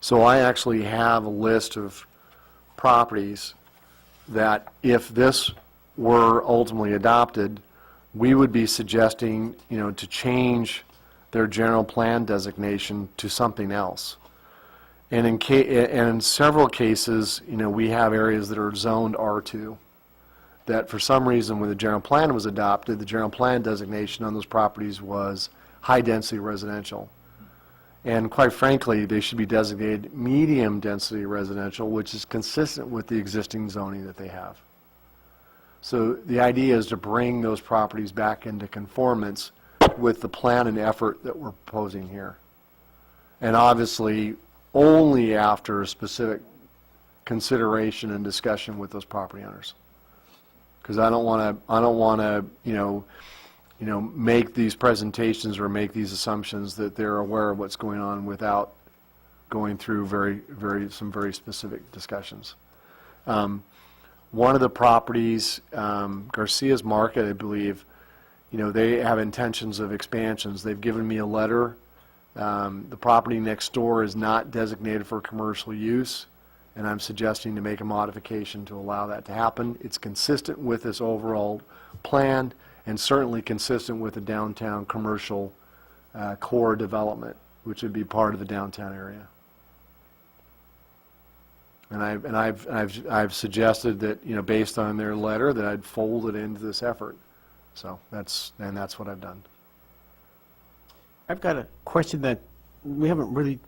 So I actually have a list of properties that if this were ultimately adopted, we would be suggesting, you know, to change their general plan designation to something else. And in several cases, you know, we have areas that are zoned R2 that for some reason when the general plan was adopted, the general plan designation on those properties was high-density residential. And quite frankly, they should be designated medium-density residential, which is consistent with the existing zoning that they have. So the idea is to bring those properties back into conformance with the plan and effort that we're proposing here. And obviously, only after specific consideration and discussion with those property owners. Because I don't want to, make these presentations or make these assumptions that they're aware of what's going on without going through some very specific discussions. One of the properties, Garcia's Market, I believe, they have intentions of expansions. They've given me a letter. The property next door is not designated for commercial use, and I'm suggesting to make a modification to allow that to happen. It's consistent with this overall plan and certainly consistent with the downtown commercial core development, which would be part of the downtown area. And I've suggested that, based on their letter, that I'd fold it into this effort. So that's what I've done. I've got a question that we haven't really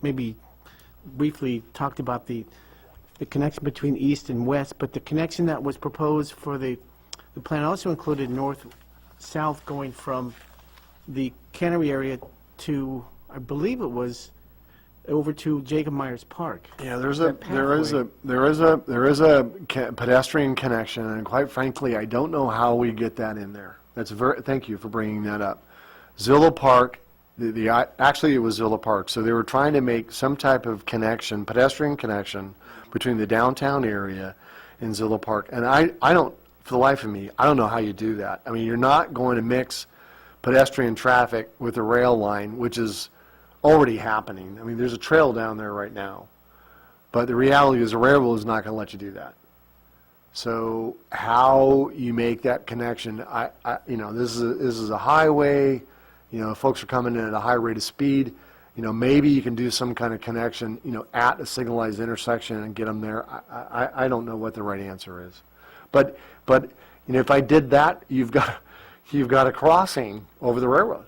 maybe briefly talked about the connection between east and west, but the connection that was proposed for the plan also included north-south going from the cannery area to, I believe it was, over to Jacob Myers Park. Yeah, there is a pedestrian connection, and quite frankly, I don't know how we get that in there. Thank you for bringing that up. Zillow Park, actually it was Zillow Park, so they were trying to make some type of connection, pedestrian connection, between the downtown area and Zillow Park. And I don't, for the life of me, I don't know how you do that. I mean, you're not going to mix pedestrian traffic with a rail line, which is already happening. I mean, there's a trail down there right now. But the reality is the railroad is not going to let you do that. So how you make that connection, this is a highway, folks are coming in at a high rate of speed. Maybe you can do some kind of connection, at a signalized intersection and get them there. I don't know what the right answer is. But if I did that, you've got a crossing over the railroad,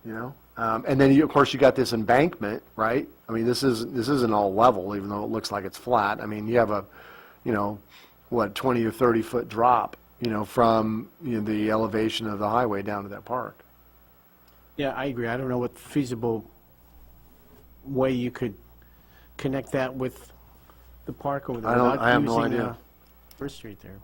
and then of course you got this embankment, right? I mean, this isn't all level, even though it looks like it's flat. I mean, you have a, 20 or 30 foot drop, from the elevation of the highway down to that park. Yeah, I agree. I don't know what feasible way you could connect that with the park over there without I have no using idea. First Street there.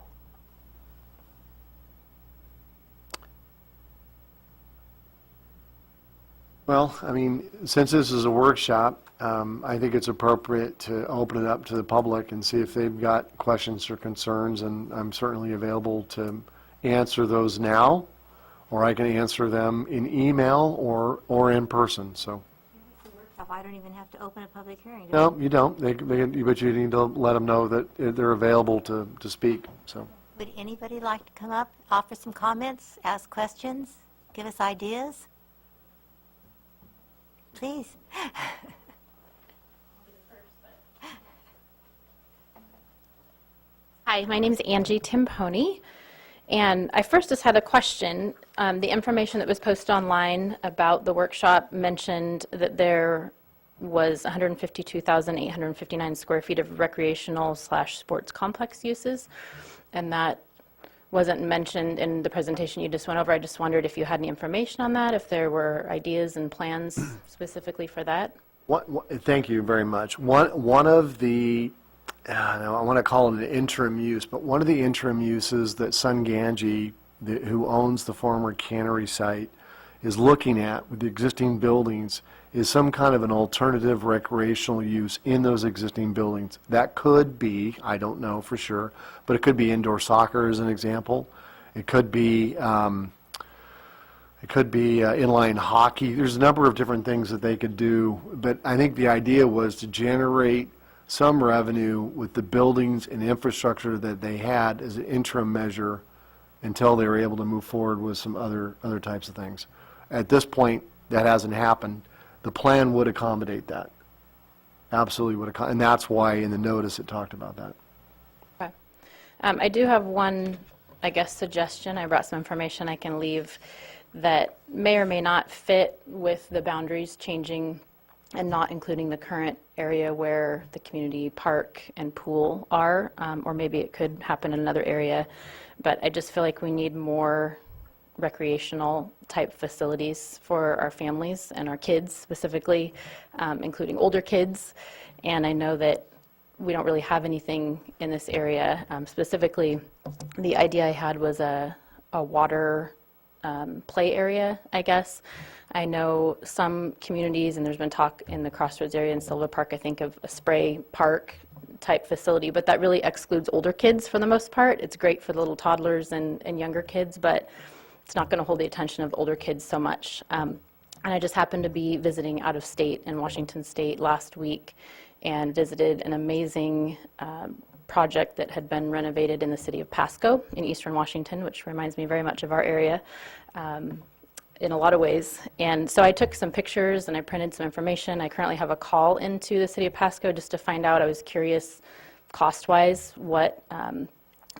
Well, I mean, since this is a workshop, I think it's appropriate to open it up to the public and see if they've got questions or concerns, and I'm certainly available to answer those now, or I can answer them in email or in person, so. I don't even have to open a public hearing. No, you don't, but you need to let them know that they're available to speak, so. Would anybody like to come up, offer some comments, ask questions, give us ideas? Please. Hi, my name is Angie Timponi, and I first just had a question. The information that was posted online about the workshop mentioned that there was 152,859 square feet of recreational/sports complex uses, and that wasn't mentioned in the presentation you just went over. I just wondered if you had any information on that, if there were ideas and plans specifically for that. Thank you very much. One of the, I want to call it an interim use, but one of the interim uses that Sun Ganji, who owns the former cannery site, is looking at with the existing buildings is some kind of an alternative recreational use in those existing buildings. That could be, I don't know for sure, but it could be indoor soccer as an example. It could be inline hockey. There's a number of different things that they could do, but I think the idea was to generate some revenue with the buildings and infrastructure that they had as an interim measure until they were able to move forward with some other types of things. At this point, that hasn't happened. The plan would accommodate that. Absolutely would accommodate, and that's why in the notice it talked about that. Okay. I do have one, I guess, suggestion. I brought some information I can leave that may or may not fit with the boundaries changing and not including the current area where the community park and pool are, or maybe it could happen in another area. But I just feel like we need more recreational type facilities for our families and our kids specifically, including older kids. And I know that we don't really have anything in this area. Specifically, the idea I had was a water play area, I guess. I know some communities, and there's been talk in the Crossroads area in Silver Park, I think of a spray park type facility, but that really excludes older kids for the most part. It's great for the little toddlers and younger kids, but it's not going to hold the attention of older kids so much. And I just happened to be visiting out of state in Washington State last week and visited an amazing project that had been renovated in the city of Pasco in eastern Washington, which reminds me very much of our area in a lot of ways. And so I took some pictures and I printed some information. I currently have a call into the city of Pasco just to find out. I was curious cost-wise what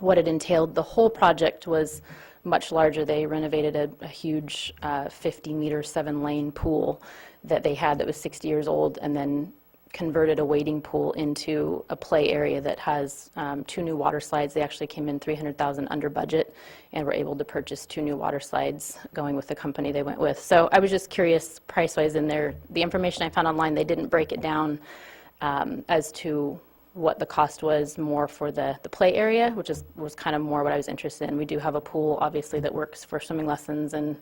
it entailed. The whole project was much larger. They renovated a huge 50-meter, 7-lane pool that they had that was 60 years old, and then converted a wading pool into a play area that has 2 new water slides. They actually came in $300,000 under budget and were able to purchase 2 new water slides going with the company they went with. So I was just curious price-wise in there. The information I found online, they didn't break it down as to what the cost was more for the play area, which was kind of more what I was interested in. We do have a pool, obviously, that works for swimming lessons and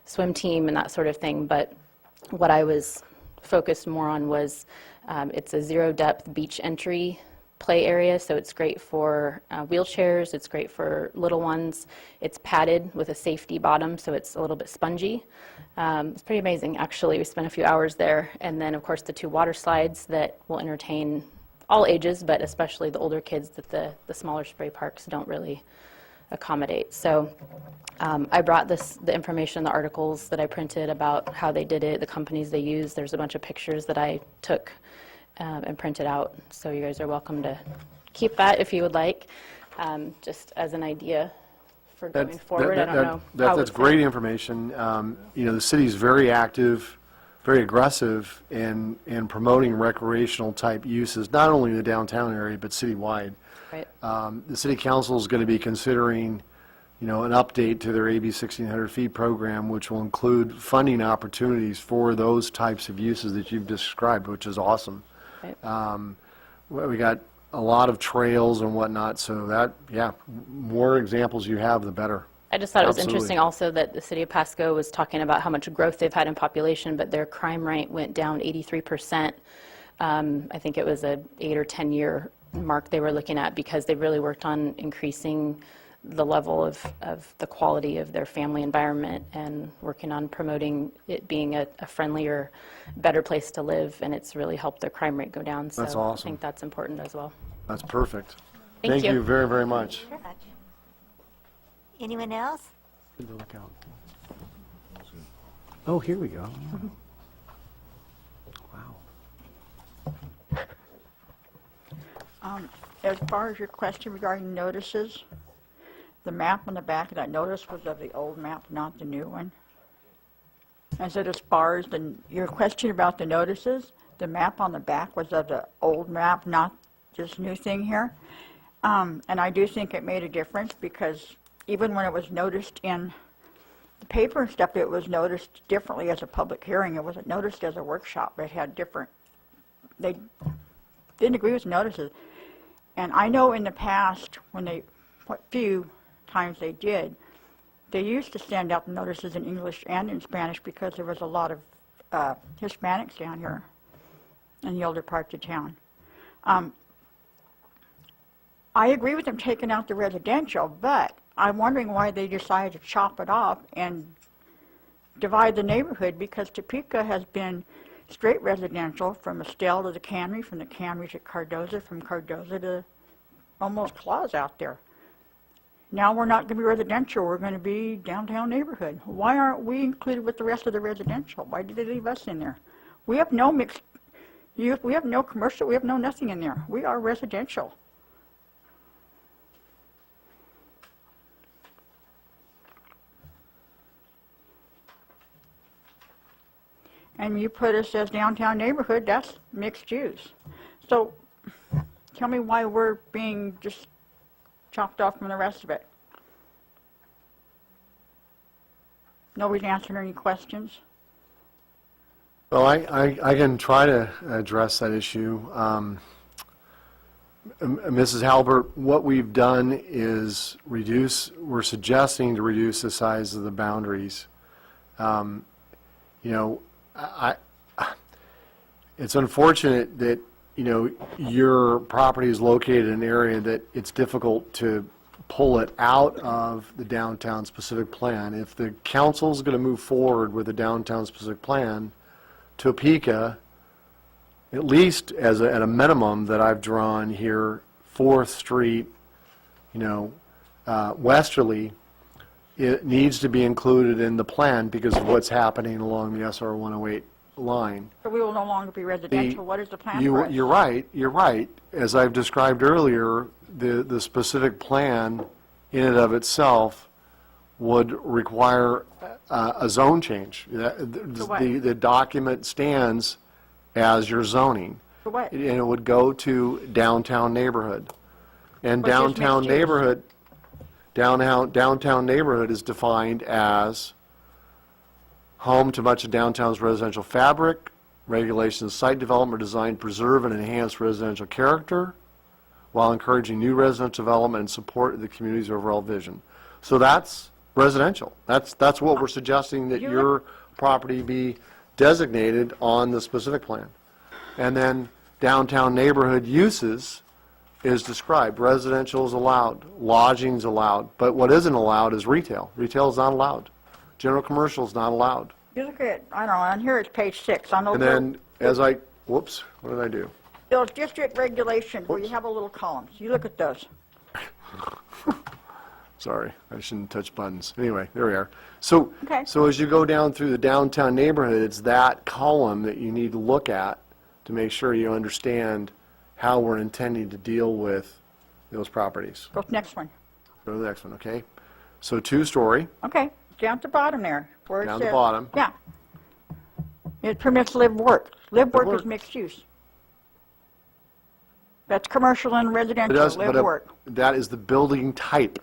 swim team and that sort of thing, but what I was focused more on was it's a zero-depth beach entry play area, so it's great for wheelchairs, it's great for little ones. It's padded with a safety bottom, so it's a little bit spongy. It's pretty amazing, actually. We spent a few hours there, and then, of course, the 2 water slides that will entertain all ages, but especially the older kids that the smaller spray parks don't really accommodate. So I brought the information, the articles that I printed about how they did it, the companies they used. There's a bunch of pictures that I took and printed out. So you guys are welcome to keep that if you would like, just as an idea for going forward. I don't know. That's great information. The city's very active, very aggressive in promoting recreational type uses, not only in the downtown area, but citywide. Right. The city council is going to be considering, an update to their AB 1600 feet program, which will include funding opportunities for those types of uses that you've described, which is awesome. Right. We got a lot of trails and whatnot, so that, more examples you have, the better. I just thought it was Absolutely. interesting also that the city of Pasco was talking about how much growth they've had in population, but their crime rate went down 83%. I think it was a 8 or 10 year mark they were looking at, because they really worked on increasing the level of the quality of their family environment and working on promoting it being a friendlier, better place to live, and it's really helped their crime rate go down. So That's awesome. I think that's important as well. That's perfect. Thank you. you very, very much. Very much. Anyone else? Good to look out. Oh, here we go. Wow. As far as your question regarding notices, the map on the back of that notice was of the old map, not the new one. I said as far as your question about the notices, the map on the back was of the old map, not this new thing here. And I do think it made a difference, because even when it was noticed in the paper and stuff, it was noticed differently as a public hearing. It wasn't noticed as a workshop. It had different, they didn't agree with the notices. And I know in the past, when what few times they did, they used to send out the notices in English and in Spanish, because there was a lot of Hispanics down here in the older parts of town. I agree with them taking out the residential, but I'm wondering why they decided to chop it off and divide the neighborhood, because Topeka has been straight residential from Estelle to the Cannery, from the Cannery to Cardozo, from Cardozo to almost Claus out there. Now we're not going to be residential, we're going to be downtown neighborhood. Why aren't we included with the rest of the residential? Why did they leave us in there? We have no mixed use, we have no commercial, we have no nothing in there. We are residential. And you put us as downtown neighborhood, that's mixed use. So tell me why we're being just chopped off from the rest of it. Nobody's answering any questions? Well, I can try to address that issue. Mrs. Halbert, what we've done is we're suggesting to reduce the size of the boundaries. You know, it's unfortunate that, you know, your property is located in an area that it's difficult to pull it out of the downtown specific plan. If the council's going to move forward with a downtown specific plan, Topeka, at least at a minimum that I've drawn here, 4th Street, you know, westerly, it needs to be included in the plan because of what's happening along the SR 108 line. So we will no longer be residential. What is the plan for us? You're right. As I've described earlier, the specific plan in and of itself would require a zone change. The document stands as your zoning. For what? And it would go to downtown neighborhood. And Which is downtown mixed use. neighborhood, downtown neighborhood is defined as home to much of downtown's residential fabric, regulations, of site development, design, preserve, and enhance residential character, while encouraging new residential development and support of the community's overall vision. So that's residential. That's what we're suggesting, that your property be designated on the specific plan. And then downtown neighborhood uses is described. Residential is allowed, lodging's allowed, but what isn't allowed is retail. Retail is not allowed. General commercial is not allowed. You look at, I don't know, on here it's page 6. On those And then whoops, what did I do? those district regulations where you have a little columns, you look at those. Sorry, I shouldn't touch buttons. Anyway, there we are. So, Okay. so as you go down through the downtown neighborhood, it's that column that you need to look at to make sure you understand how we're intending to deal with those properties. Go to the next one. Go to the next one, okay? So 2-story, Okay, down at the bottom there. Where it Down the says- bottom. Yeah. It permits live work. Live work is work. mixed use. That's commercial and residential, live work. that is the building type.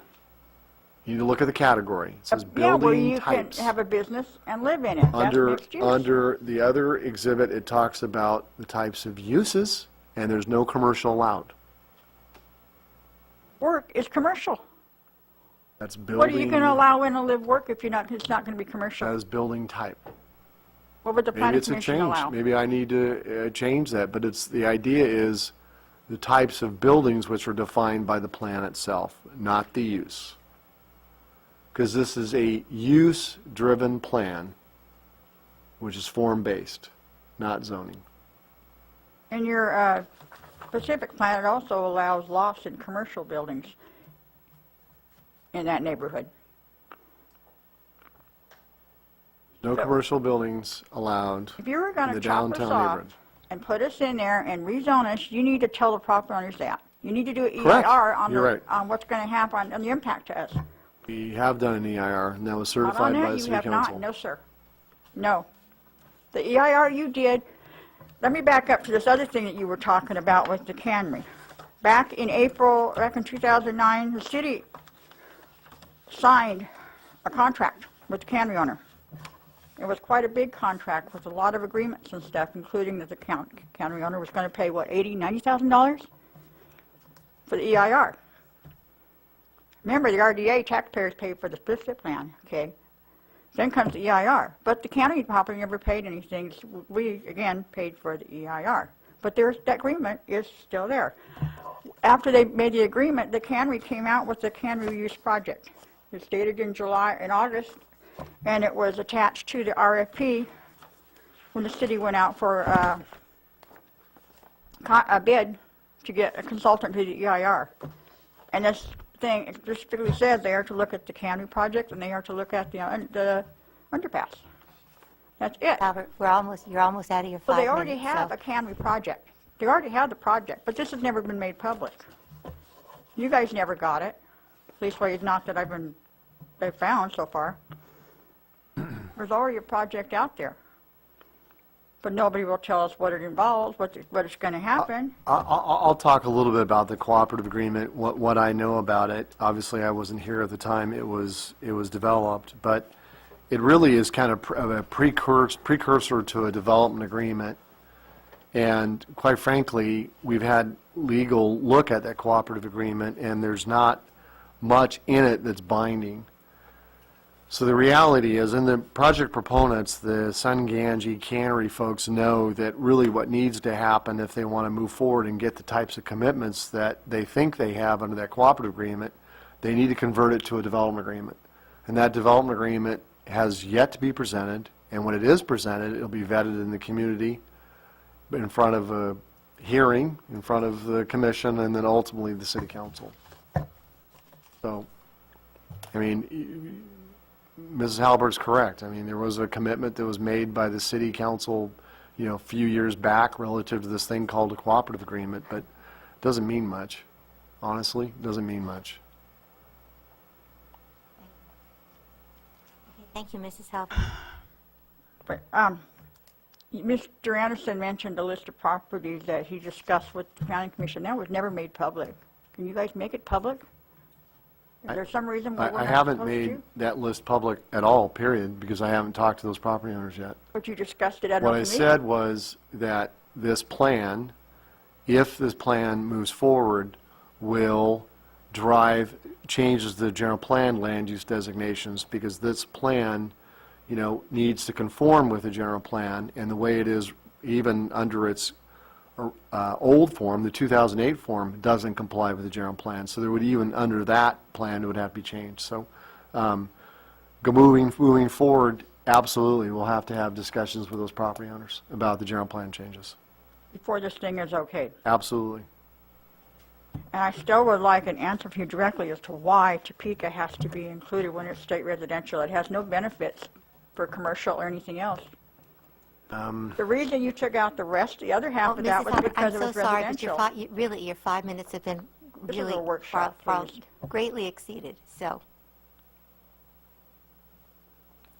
You need to look at the category. It says Yeah, where building you can types. have a business and live in it. That's Under, mixed use. under the other exhibit, it talks about the types of uses, and there's no commercial allowed. Work is commercial. That's building. What are you going to allow in a live work if it's not going to be commercial? That is building type. What would the Maybe planning it's a commission change. allow? Maybe I need to change that, but the idea is the types of buildings which are defined by the plan itself, not the use. Because this is a use-driven plan, which is form-based, not zoning. In your Pacific plan, it also allows lofts in commercial buildings in that neighborhood. No So- commercial buildings allowed If you were going in to the chop us downtown off neighborhood. and put us in there and rezone us, you need to tell the property owners that. You need to do an Correct. EIR on, You're right. on what's going to happen on the impact to us. We have done an EIR, and that was Not on certified by that, the you city have council. not. No, sir. No. The EIR you did, let me back up to this other thing that you were talking about with the cannery. Back in April, back in 2009, the city signed a contract with the cannery owner. It was quite a big contract with a lot of agreements and stuff, including that the cannery owner was going to pay, what, $80,000, $90,000 for the EIR. Remember, the RDA taxpayers pay for the specific plan, okay? Then comes the EIR. But the county probably never paid anything. We, again, paid for the EIR. But that agreement is still there. After they made the agreement, the cannery came out with the cannery use project. It's dated in August, and it was attached to the RFP when the city went out for a bid to get a consultant to the EIR. And this thing it specifically said they are to look at the cannery project and they are to look at the underpass. That's it. Albert, you're almost out of your 5 Well, minutes. they already have a cannery project. They already have the project, but this has never been made public. You guys never got it. At least way not that they've found so far. There's already a project out there. but nobody will tell us what it involves, what is going to happen. I'll talk a little bit about the cooperative agreement, what I know about it. Obviously, I wasn't here at the time it was developed, but it really is kind of a precursor to a development agreement. And quite frankly, we've had legal look at that cooperative agreement, and there's not much in it that's binding. So the reality is, and the project proponents, the Sunganji Cannery folks, know that really what needs to happen if they want to move forward and get the types of commitments that they think they have under that cooperative agreement, they need to convert it to a development agreement. And that development agreement has yet to be presented, and when it is presented, it'll be vetted in the community in front of a hearing, in front of the commission, and then ultimately the city council. So, I mean, Mrs. Halbert's correct. I mean, there was a commitment that was made by the city council, a few years back relative to this thing called a cooperative agreement, but it doesn't mean much. Honestly, it doesn't mean much. Thank you, Mrs. Halpern. But, Mr. Anderson mentioned a list of properties that he discussed with the planning commission. That was never made public. Can you guys make it public? Is there some reason why we're I not haven't supposed made to? that list public at all, period, because I haven't talked to those property owners yet. But you discussed it at What open I meeting. said was that this plan, if this plan moves forward, will drive changes to the general plan land use designations, because this plan, needs to conform with the general plan, and the way it is, even under its old form, the 2008 form, doesn't comply with the general plan. So there would, even under that plan, it would have to be changed. So moving forward, absolutely, we'll have to have discussions with those property owners about the general plan changes. Before this thing is okay. Absolutely. And I still would like an answer from you directly as to why Topeka has to be included when it's state residential. It has no benefits for commercial or anything else. The reason you took out the other half of that Mrs. was Halpern, because I'm it was so sorry, but residential. really, your 5 minutes have been This is really a workshop, please. greatly exceeded, so.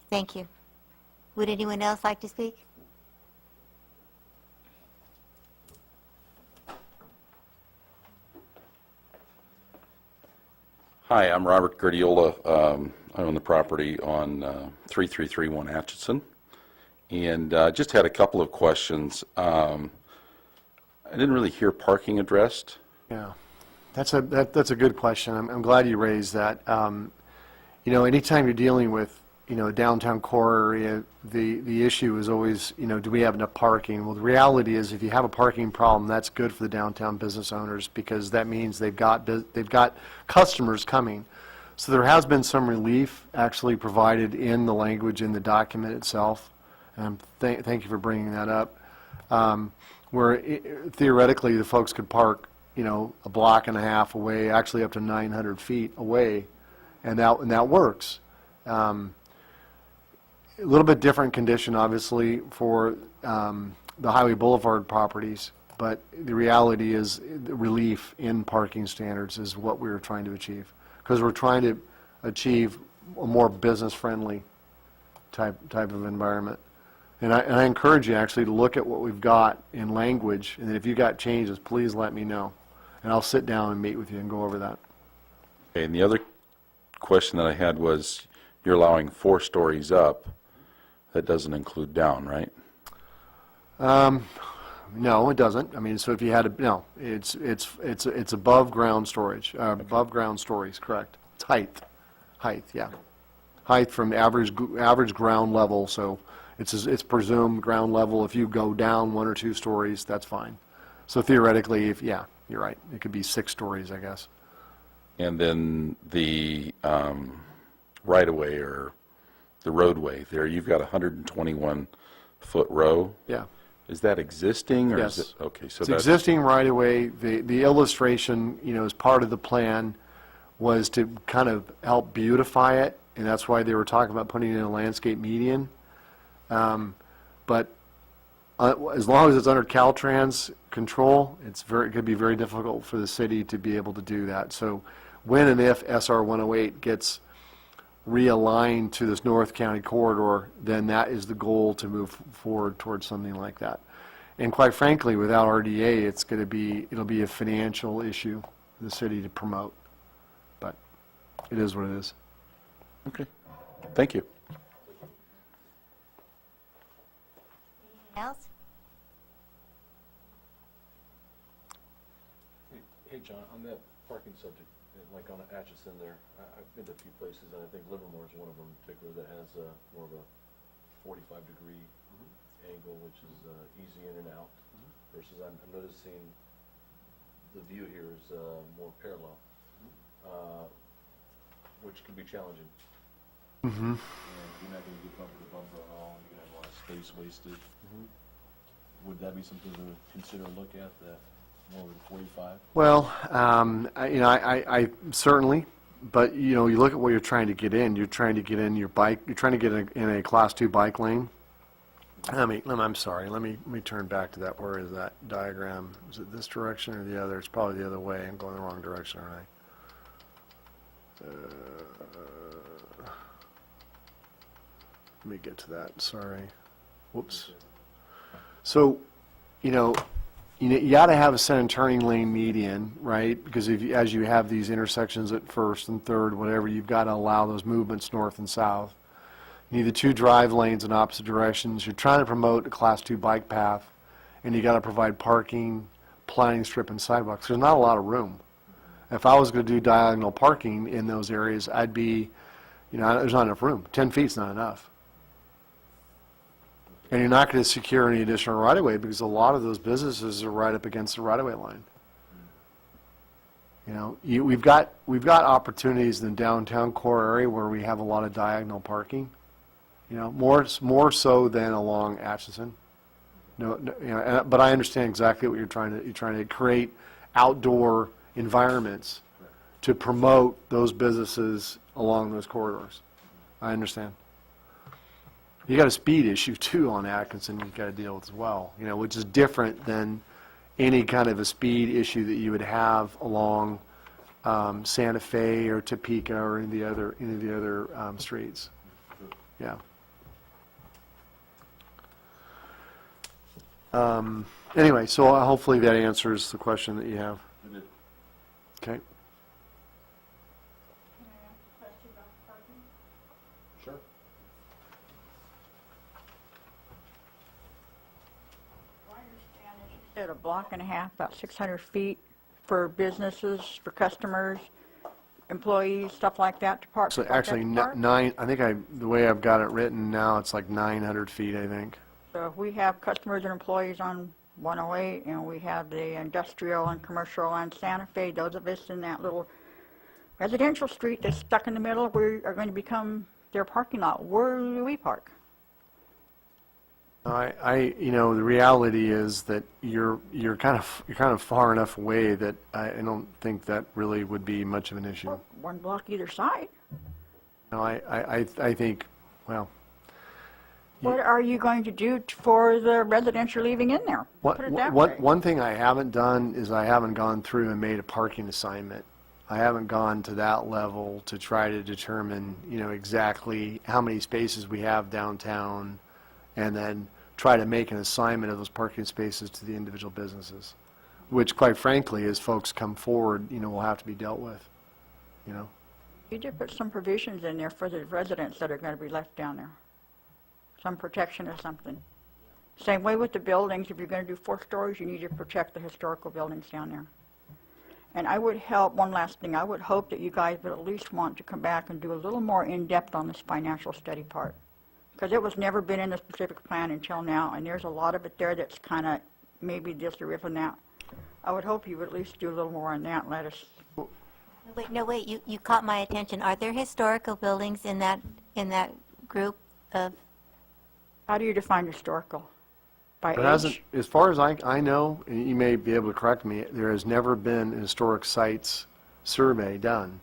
Thank you. Would anyone else like to speak? Hi, I'm Robert Gurdiola. I own the property on 3331 Atchison, and just had a couple of questions. I didn't really hear parking addressed. Yeah, that's a good question. I'm glad you raised that. Anytime you're dealing with a downtown core area, the issue is always do we have enough parking? Well, the reality is, if you have a parking problem, that's good for the downtown business owners, because that means they've got customers coming. So there has been some relief actually provided in the language in the document itself. Thank you for bringing that up. Where theoretically the folks could park, a block and a half away, actually up to 900 feet away, and that works. A little bit different condition, obviously, for the Highway Boulevard properties, but the reality is the relief in parking standards is what we were trying to achieve, because we're trying to achieve a more business-friendly type of environment. And I encourage you actually to look at what we've got in language, and if you got changes, please let me know, and I'll sit down and meet with you and go over that. Okay, and the other question that I had was, you're allowing 4 stories up. That doesn't include down, right? No, it doesn't. I mean, so if you had it's above ground storage, above ground stories, correct? It's height, yeah. Height from average ground level, so it's presumed ground level. If you go down 1 or 2 stories, that's fine. So theoretically, you're right. It could be 6 stories, I guess. And then the right-of-way or the roadway there, you've got a 121-foot row. Yeah. Is that existing, or Yes. is it? Okay, so It's that's existing right-of-way. The illustration, as part of the plan, was to kind of help beautify it, and that's why they were talking about putting in a landscape median. But as long as it's under Caltrans control, it could be very difficult for the city to be able to do that. So when and if SR 108 gets realign to this North County corridor, then that is the goal to move forward towards something like that. And quite frankly, without RDA, it'll be a financial issue for the city to promote. But it is what it is. Okay. Thank you. Anything else? Hey, John, on that parking subject, like on Atchison there, I've been to a few places, and I think Livermore is one of them in particular that has more of a 45-degree angle, which is easy in and out, versus I'm noticing the view here is more parallel, which can be challenging. And you're not going to get bumper to bumper at all. You're going to have a lot of space wasted. Would that be something to consider a look at, that more than 45? Well, I certainly, but you look at what you're trying to get in. You're trying to get in your bike. You're trying to get in a Class 2 bike lane. I'm sorry. Let me turn back to that. Where is that diagram? Is it this direction or the other? It's probably the other way. I'm going the wrong direction, aren't I? Let me get to that. Sorry. Whoops. So, you got to have a center turning lane median, right? Because as you have these intersections at first and third, whatever, you've got to allow those movements north and south. You need the 2 drive lanes in opposite directions. You're trying to promote a Class 2 bike path, and you got to provide parking, planting strip, and sidewalks. There's not a lot of room. If I was going to do diagonal parking in those areas, I'd be, there's not enough room. 10 feet's not enough. And you're not going to secure any additional right-of-way because a lot of those businesses are right up against the right-of-way line. We've got opportunities in the downtown core area where we have a lot of diagonal parking. More so than along Atchison. But I understand exactly what you're trying to create outdoor environments to promote those businesses along those corridors. I understand. You got a speed issue too on Atkinson you've got to deal with as well, which is different than any kind of a speed issue that you would have along Santa Fe or Topeka or any of the other streets. Yeah. Anyway, so hopefully that answers the question that you have. Okay. Sure. At a block and a half, about 600 feet for businesses, for customers, employees, stuff like that to park. So actually, the way I've got it written now, it's like 900 feet, I think. So if we have customers and employees on 108, and we have the industrial and commercial on Santa Fe, those of us in that little residential street that's stuck in the middle, we are going to become their parking lot. Where do we park? The reality is that you're kind of far enough away that I don't think that really would be much of an issue. Well, one block either side. No, I think, well. What are you going to do for the residents you're leaving in there? Put it that way. One thing I haven't done is I haven't gone through and made a parking assignment. I haven't gone to that level to try to determine, exactly how many spaces we have downtown, and then try to make an assignment of those parking spaces to the individual businesses, which, quite frankly, as folks come forward, will have to be dealt with. You did put some provisions in there for the residents that are going to be left down there. Some protection or something. Same way with the buildings. If you're going to do 4 stories, you need to protect the historical buildings down there. And I would help, one last thing, I would hope that you guys would at least want to come back and do a little more in-depth on this financial study part. Because it was never been in the specific plan until now, and there's a lot of it there that's kind of maybe just a riff on that. I would hope you would at least do a little more on that and let us. Wait, you caught my attention. Are there historical buildings in that group of? How do you define historical? By There hasn't, age? as far as I know, and you may be able to correct me, there has never been a historic sites survey done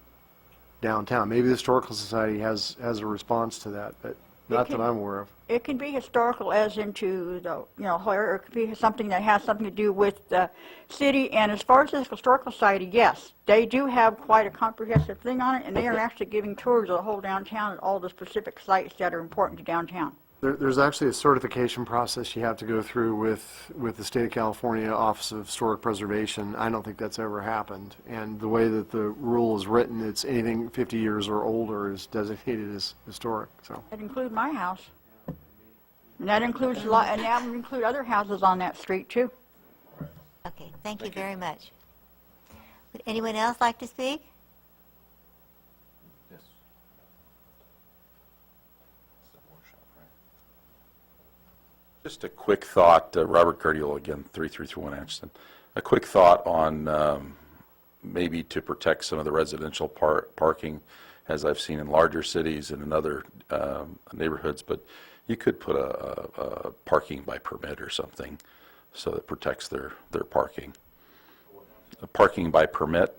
downtown. Maybe the Historical Society has a response to that, but Not that I'm aware of. It can be historical as into the, or it could be something that has something to do with the city. And as far as the Historical Society, yes, they do have quite a comprehensive thing on it, and they are actually giving tours of the whole downtown and all the specific sites that are important to downtown. There's actually a certification process you have to go through with the State of California Office of Historic Preservation. I don't think that's ever happened. And the way that the rule is written, it's anything 50 years or older is designated as historic, so. That includes my house. And that includes a lot, and that would include other houses on that street too. Okay, thank you very much. Would anyone else like to speak? Yes. Just a quick thought, Robert Guardiola again, 3331 Atchison. A quick thought on maybe to protect some of the residential parking, as I've seen in larger cities and in other neighborhoods, but you could put a parking by permit or something so that protects their parking. A parking by permit,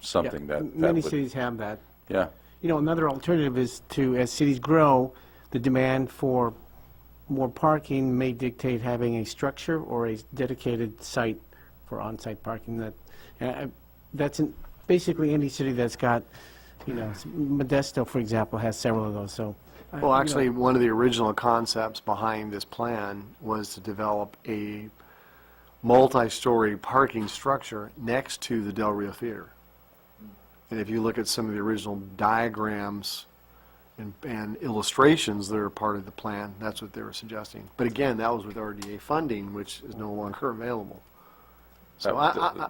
something Yeah, that many would, cities have that. yeah. You know, another alternative is to, as cities grow, the demand for more parking may dictate having a structure or a dedicated site for on-site parking. That's in basically any city that's got, Modesto, for example, has several of those, so. Well, actually, one of the original concepts behind this plan was to develop a multi-story parking structure next to the Del Rio Theater. And if you look at some of the original diagrams and illustrations that are part of the plan, that's what they were suggesting. But again, that was with RDA funding, which is no longer available. So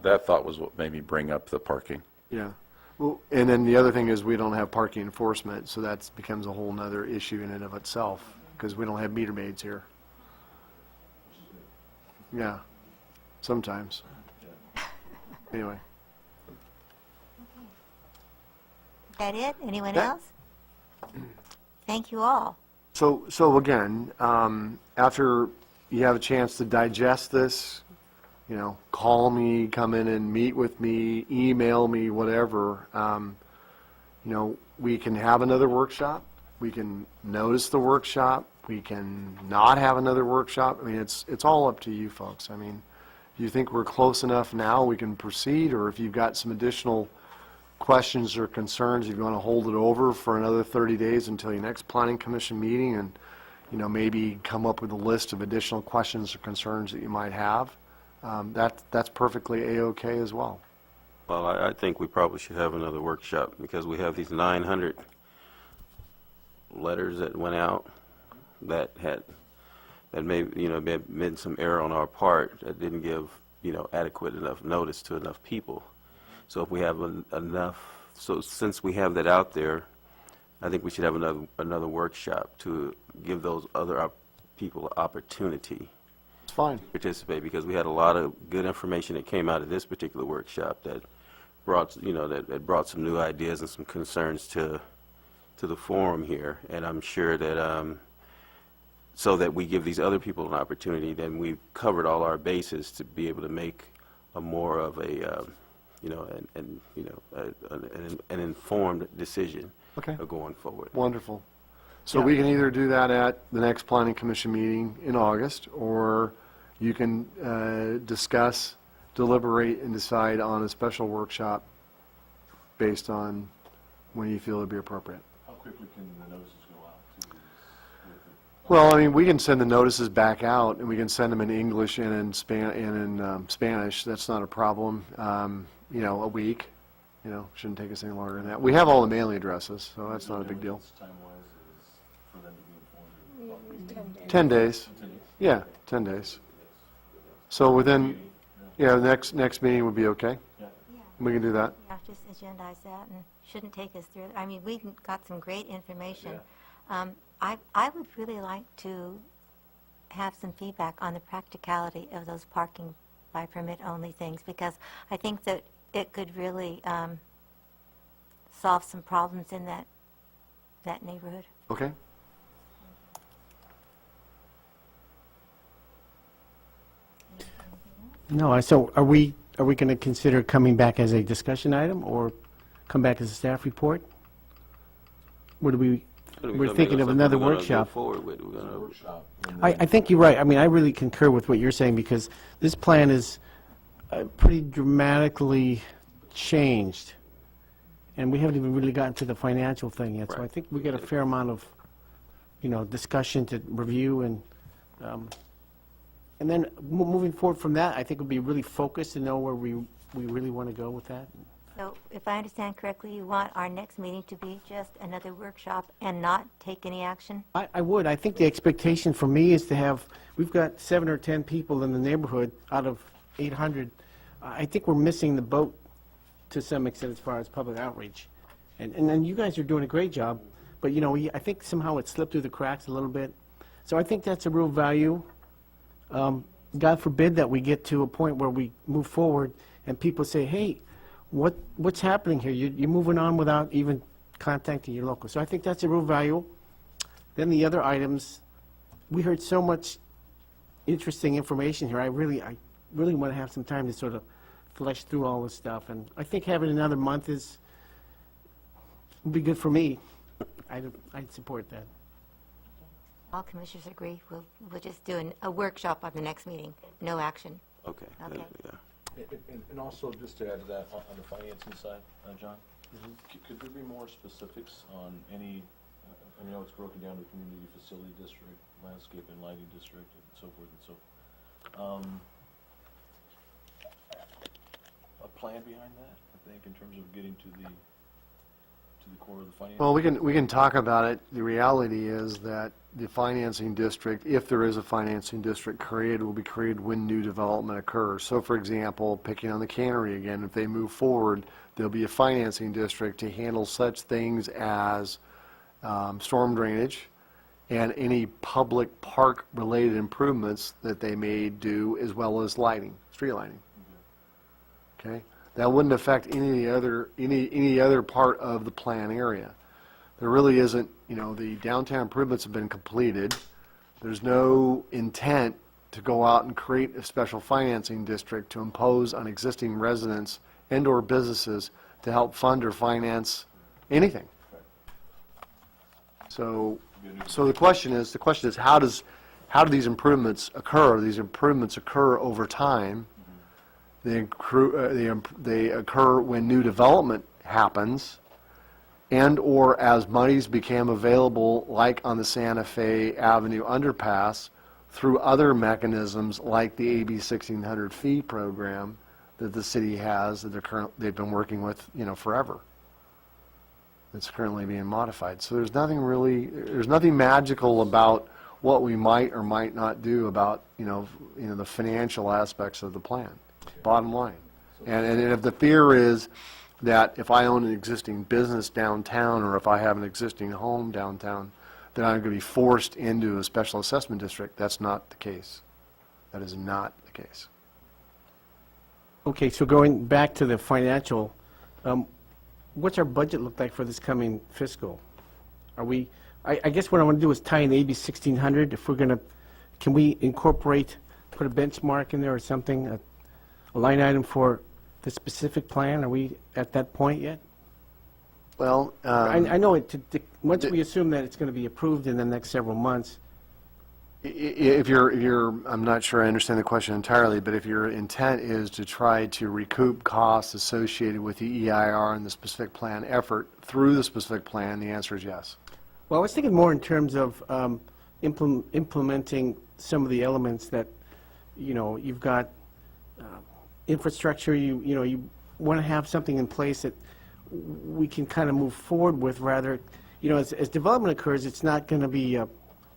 That thought was what made me bring up the parking. yeah. Well, and then the other thing is we don't have parking enforcement, so that becomes a whole nother issue in and of itself, because we don't have meter maids here. Yeah, sometimes. Anyway. Is that it? Anyone That- else? Thank you all. So again, after you have a chance to digest this, call me, come in and meet with me, email me, whatever. We can have another workshop. We can notice the workshop. We can not have another workshop. I mean, it's all up to you folks. I mean, if you think we're close enough now, we can proceed, or if you've got some additional questions or concerns, if you want to hold it over for another 30 days until your next planning commission meeting and, maybe come up with a list of additional questions or concerns that you might have, that's perfectly A-OK as well. Well, I think we probably should have another workshop because we have these 900 letters that went out that made some error on our part that didn't give, adequate enough notice to enough people. So if we have since we have that out there, I think we should have another workshop to give those other people opportunity It's fine. to participate, because we had a lot of good information that came out of this particular workshop that brought, that brought some new ideas and some concerns to the forum here. And I'm sure that so that we give these other people an opportunity, then we've covered all our bases to be able to make a more of a an informed decision Okay. going forward. Wonderful. So we can either do that at the next planning commission meeting in August, or you can discuss, deliberate, and decide on a special workshop based on when you feel it would be appropriate. How quickly can the notices go out to these? Well, I mean, we can send the notices back out, and we can send them in English and in Spanish. That's not a problem. A week. Shouldn't take us any longer than that. We have all the mailing addresses, so that's not a big deal. Time-wise is for them to be informed. 10 days. Yeah, 10 days. So within, the next meeting would be okay? Yeah. We can do that. Yeah, just agendize that and shouldn't take us through. I mean, we got some great information. I would really like to have some feedback on the practicality of those parking by permit only things, because I think that it could really solve some problems in that neighborhood. Okay? No, so are we going to consider coming back as a discussion item or come back as a staff report? What do we we're thinking of another workshop. Forward with. We're gonna, Workshop. And I then- think you're right. I mean, I really concur with what you're saying, because this plan is pretty dramatically changed, and we haven't even really gotten to the financial thing yet. So I Right. think we got a fair amount of, discussion to review, and then moving forward from that, I think we'll be really focused and know where we really want to go with that. So if I understand correctly, you want our next meeting to be just another workshop and not take any action? I would. I think the expectation for me is to have, we've got 7 or 10 people in the neighborhood out of 800. I think we're missing the boat to some extent as far as public outreach. And then you guys are doing a great job, but, I think somehow it slipped through the cracks a little bit. So I think that's a real value. God forbid that we get to a point where we move forward and people say, hey, what's happening here? You're moving on without even contacting your local. So I think that's a real value. Then the other items, we heard so much interesting information here. I really want to have some time to sort of flesh through all this stuff. And I think having another month would be good for me. I'd support that. All commissioners agree? We'll just do a workshop on the next meeting, no action. okay. Okay. Yeah. And also, just to add to that, on the financing side, John, could there be more specifics on any, I know it's broken down to community facility district, landscape and lighting district, and so forth and so forth. A plan behind that, I think, in terms of getting to the core of the financing? Well, we can talk about it. The reality is that the financing district, if there is a financing district created, will be created when new development occurs. So, for example, picking on the cannery again, if they move forward, there'll be a financing district to handle such things as storm drainage and any public park-related improvements that they may do, as well as lighting, street lighting. Okay? That wouldn't affect any other part of the plan area. There really isn't, the downtown improvements have been completed. There's no intent to go out and create a special financing district to impose on existing residents and/or businesses to help fund or finance anything. So the question is, how do these improvements occur? These improvements occur over time. They occur when new development happens, and/or as monies became available, like on the Santa Fe Avenue underpass, through other mechanisms like the AB 1600 fee program that the city has, that they've been working with, forever. It's currently being modified. So there's nothing magical about what we might or might not do about, the financial aspects of the plan. Bottom line. And if the fear is that if I own an existing business downtown, or if I have an existing home downtown, then I'm going to be forced into a special assessment district, that's not the case. That is not the case. Okay, so going back to the financial, what's our budget look like for this coming fiscal? I guess what I want to do is tie in AB 1600. If we're going to, can we incorporate, put a benchmark in there or something, a line item for the specific plan? Are we at that point yet? Well, I know once we assume that it's going to be approved in the next several months. if I'm not sure I understand the question entirely, but if your intent is to try to recoup costs associated with the EIR and the specific plan effort through the specific plan, the answer is yes. Well, I was thinking more in terms of implementing some of the elements that, you've got infrastructure, you want to have something in place that we can kind of move forward with rather, as development occurs, it's not going to be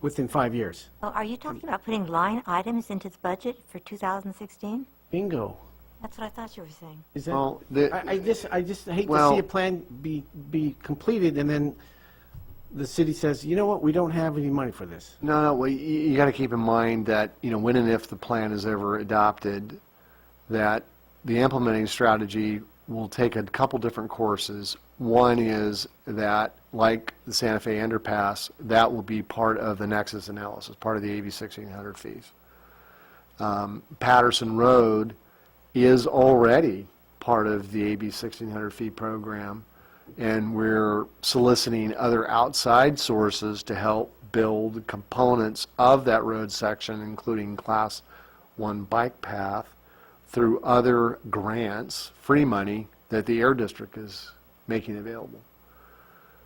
within 5 years. Oh, are you talking about putting line items into the budget for 2016? Bingo. That's what I thought you were saying. Is that? Well, I just hate to Well- see a plan be completed and then the city says, you know what, we don't have any money for this. No, well, you got to keep in mind that, when and if the plan is ever adopted, that the implementing strategy will take a couple different courses. One is that, like the Santa Fe underpass, that will be part of the nexus analysis, part of the AB 1600 fees. Patterson Road is already part of the AB 1600 fee program, and we're soliciting other outside sources to help build components of that road section, including Class 1 bike path, through other grants, free money, that the Air District is making available.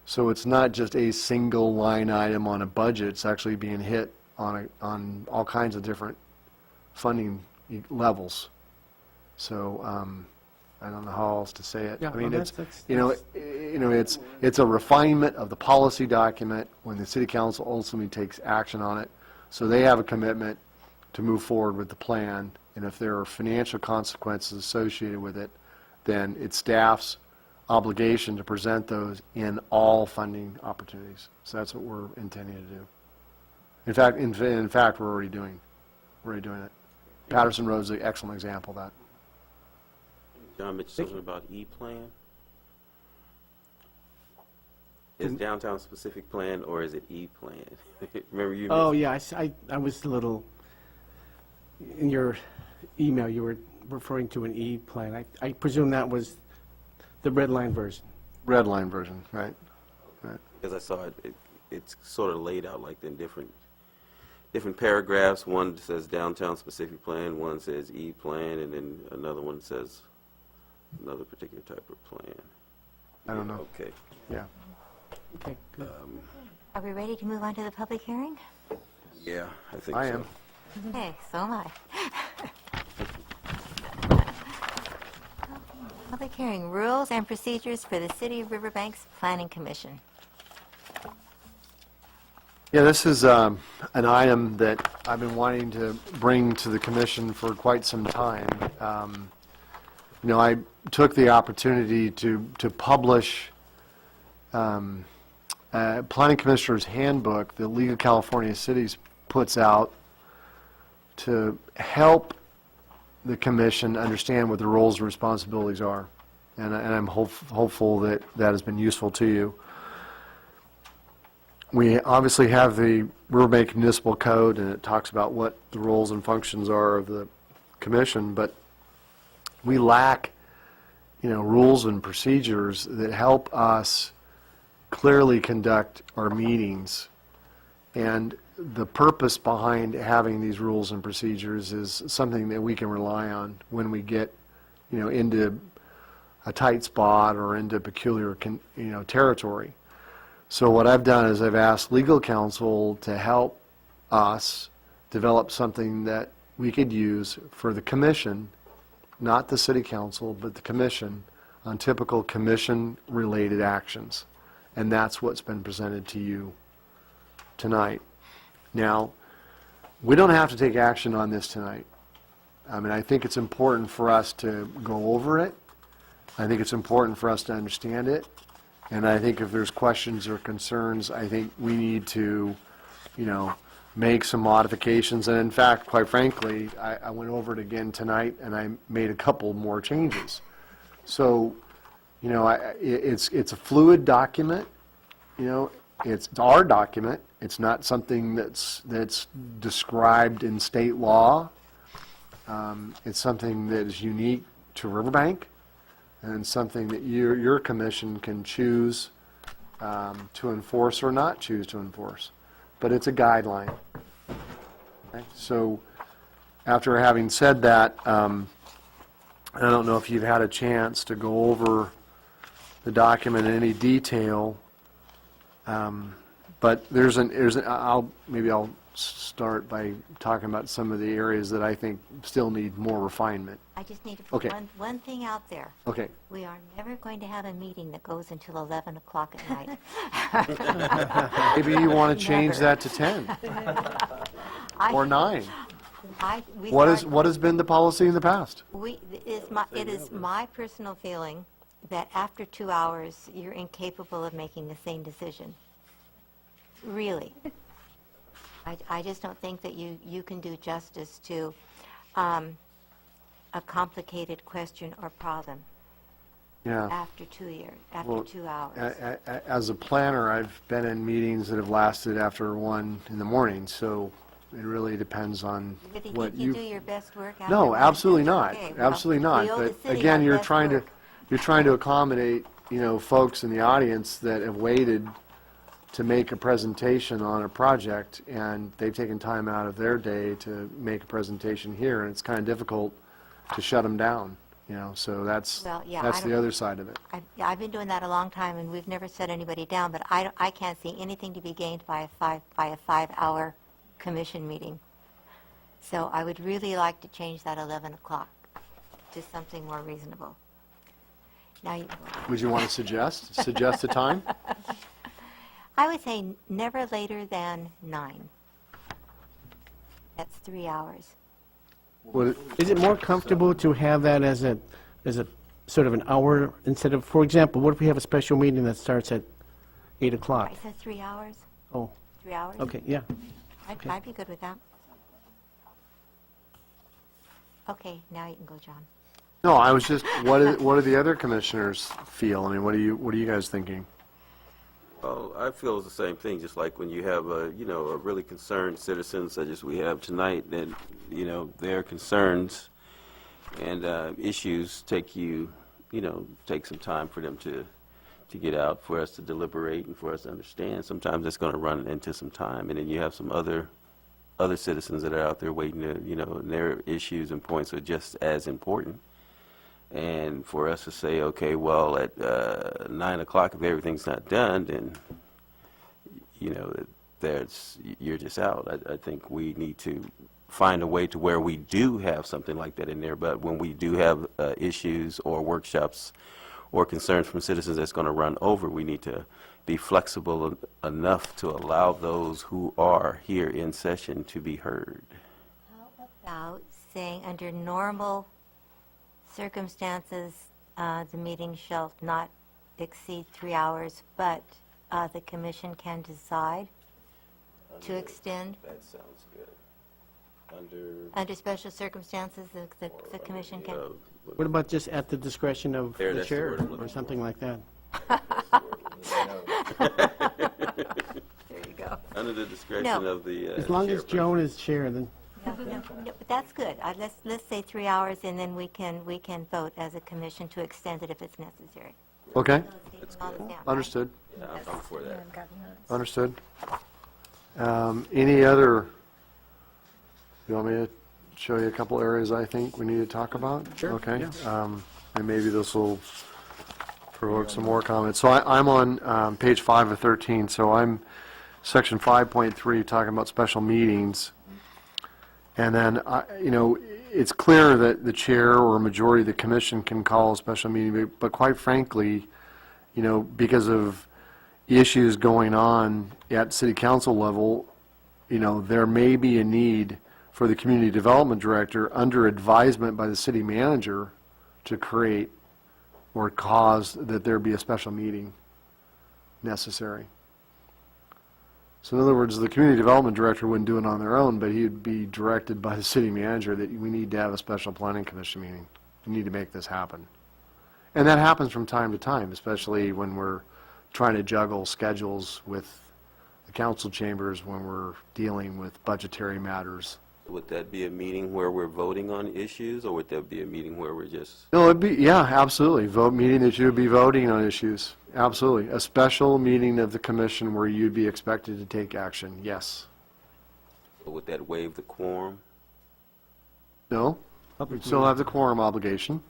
So it's not just a single line item on a budget, it's actually being hit on all kinds of different funding levels. So I don't know how else to say it. Yeah, I mean, well, it's, that's- it's a refinement of the policy document when the city council ultimately takes action on it. So they have a commitment to move forward with the plan, and if there are financial consequences associated with it, then it's staff's obligation to present those in all funding opportunities. So that's what we're intending to do. In fact, we're already doing it. Patterson Road's an excellent example of that. John mentioned something about E-plan. Is downtown specific plan or is it E-plan? Remember you Oh, mentioned- yeah, I was a little, in your email, you were referring to an E-plan. I presume that was the red line version. Red line version, right? Because I saw it's sort of laid out like in different paragraphs. One says downtown specific plan, one says E-plan, and then another one says another particular type of plan. I don't know. Okay. Yeah. Okay, good. Are we ready to move on to the public hearing? Yeah, I think I so. am. Okay, so am I. Public hearing, rules and procedures for the City of Riverbank's Planning Commission. Yeah, this is an item that I've been wanting to bring to the commission for quite some time. I took the opportunity to publish Planning Commissioner's Handbook that League of California Cities puts out to help the commission understand what the roles and responsibilities are. And I'm hopeful that that has been useful to you. We obviously have the Riverbank Municipal Code, and it talks about what the roles and functions are of the commission, but we lack, rules and procedures that help us clearly conduct our meetings. And the purpose behind having these rules and procedures is something that we can rely on when we get, into a tight spot or into peculiar, territory. So what I've done is I've asked legal counsel to help us develop something that we could use for the commission, not the city council, but the commission, on typical commission-related actions. And that's what's been presented to you tonight. Now, we don't have to take action on this tonight. I mean, I think it's important for us to go over it. I think it's important for us to understand it. And I think if there's questions or concerns, I think we need to, make some modifications. And in fact, quite frankly, I went over it again tonight and I made a couple more changes. So, it's a fluid document. It's our document. It's not something that's described in state law. It's something that is unique to Riverbank, and something that your commission can choose to enforce or not choose to enforce. But it's a guideline. Okay? So after having said that, I don't know if you've had a chance to go over the document in any detail, but I'll start by talking about some of the areas that I think still need more refinement. I just need to put Okay. one thing out there. Okay. We are never going to have a meeting that goes until 11 o'clock at night. Maybe you want to change Never. that to 10 or 9. We What start- has been the policy in the past? It is my personal feeling that after 2 hours, you're incapable of making a sane decision. Really. I just don't think that you can do justice to a complicated question or problem Yeah. after 2 years, after Well, 2 hours. As a planner, I've been in meetings that have lasted after 1 in the morning, so it really depends on But if what you do your best work after No, one, absolutely that's not. okay. Well, Absolutely not. we owe But the city again, our you're best trying work. to accommodate, folks in the audience that have waited to make a presentation on a project, and they've taken time out of their day to make a presentation here, and it's kind of difficult to shut them down, so that's Well, yeah, that's I the don't- other side of it. I've been doing that a long time, and we've never set anybody down, but I can't see anything to be gained by a 5-hour commission meeting. So I would really like to change that 11 o'clock to something more reasonable. Now, Would you want to suggest a time? I would say never later than 9. That's 3 hours. Would it- Is it more comfortable to have that as a sort of an hour instead of, for example, what if we have a special meeting that starts at 8 o'clock? I said 3 hours? Oh, 3 hours? okay, yeah. I'd be good with that. Okay, now you can go, John. No, I was just, what do the other commissioners feel? I mean, what are you guys thinking? Well, I feel the same thing, just like when you have a really concerned citizen such as we have tonight, that, their concerns and issues take some time for them to get out, for us to deliberate and for us to understand. Sometimes it's going to run into some time, and then you have some other citizens that are out there waiting to, and their issues and points are just as important. And for us to say, okay, well, at 9 o'clock, if everything's not done, then, you're just out. I think we need to find a way to where we do have something like that in there. But when we do have issues or workshops or concerns from citizens that's going to run over, we need to be flexible enough to allow those who are here in session to be heard. How about saying under normal circumstances, the meeting shall not exceed 3 hours, but the commission can decide to extend? That sounds good. Under special circumstances, the commission can? What about just at the discretion of There, the that's the chair word I'm looking or something like that? There you go. Under the discretion No. of the As long as chairperson. Joan is chair, then, No, but that's good. Let's say 3 hours, and then we can vote as a commission to extend it if it's necessary. Okay, On the stamp, right? understood, Yeah, I'm for that. understood. Any other, you want me to show you a couple areas I think we need to talk about? Sure, Okay. yeah. And maybe this will provoke some more comments. So I'm on page 5 of 13, so I'm section 5.3, talking about special meetings. And then, it's clear that the chair or a majority of the commission can call a special meeting, but quite frankly, because of issues going on at city council level, there may be a need for the community development director, under advisement by the city manager, to create or cause that there be a special meeting necessary. So in other words, the community development director wouldn't do it on their own, but he'd be directed by the city manager that we need to have a special planning commission meeting. We need to make this happen. And that happens from time to time, especially when we're trying to juggle schedules with the council chambers, when we're dealing with budgetary matters. Would that be a meeting where we're voting on issues, or would that be a meeting where we're just... No, it'd be, yeah, absolutely. Vote meeting that you would be voting on issues. Absolutely. A special meeting of the commission where you'd be expected to take action. Yes. Would that waive the quorum? No? We'd still have the quorum obligation.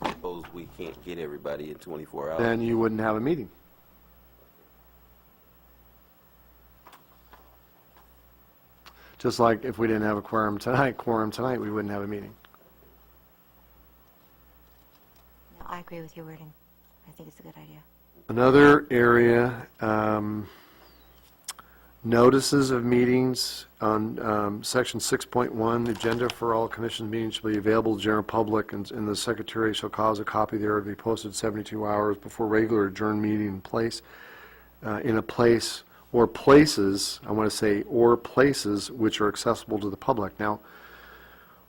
Suppose we can't get everybody in 24 hours? Then you wouldn't have a meeting. Just like if we didn't have a quorum tonight, we wouldn't have a meeting. No, I agree with your wording. I think it's a good idea. Another area, notices of meetings on section 6.1, agenda for all commission meetings shall be available to the general public, and the secretary shall cause a copy thereof to be posted 72 hours before regular adjourned meeting in place, in a place or places, I want to say, or places which are accessible to the public. Now,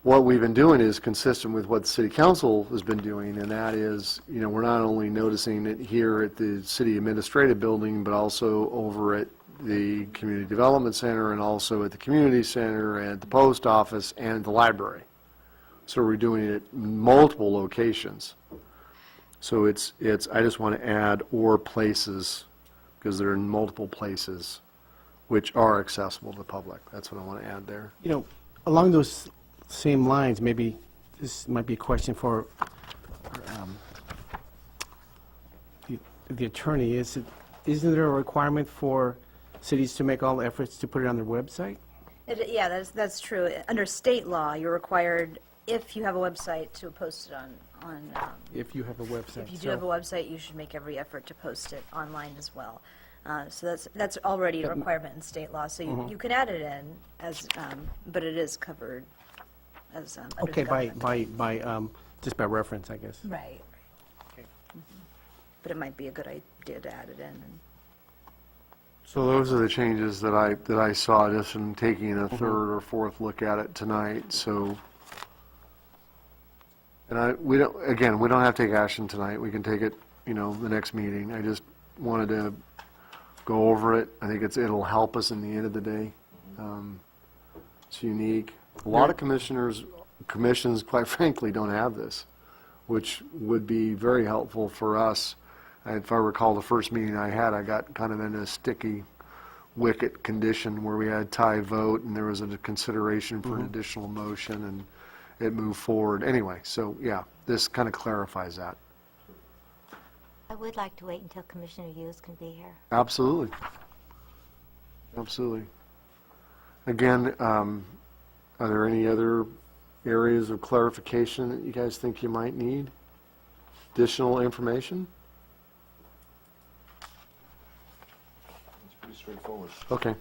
what we've been doing is consistent with what the city council has been doing, and that is, we're not only noticing it here at the city administrative building, but also over at the community development center, and also at the community center, and at the post office, and the library. So we're doing it in multiple locations. So it's, I just want to add or places, because they're in multiple places, which are accessible to the public. That's what I want to add there. You know, along those same lines, maybe this might be a question for the attorney. Isn't there a requirement for cities to make all efforts to put it on their website? Yeah, that's true. Under state law, you're required, if you have a website, to post it on. If you have a website. If you do So- have a website, you should make every effort to post it online as well. So that's already a requirement in state law. So you can add it in as, but it is covered as under the Okay, government. just by reference, I guess. Right. Okay. But it might be a good idea to add it in. So those are the changes that I saw just in taking a third or fourth look at it tonight, so. And we don't have to take action tonight, we can take it, the next meeting. I just wanted to go over it. I think it'll help us in the end of the day. It's unique. A lot of commissions, quite frankly, don't have this, which would be very helpful for us. If I recall the first meeting I had, I got kind of in a sticky wicket condition where we had tie vote and there was a consideration for an additional motion and it moved forward. Anyway, so yeah, this kind of clarifies that. I would like to wait until Commissioner Hughes can be here. Absolutely. Absolutely. Again, are there any other areas of clarification that you guys think you might need? Additional information? It's pretty straightforward. Okay.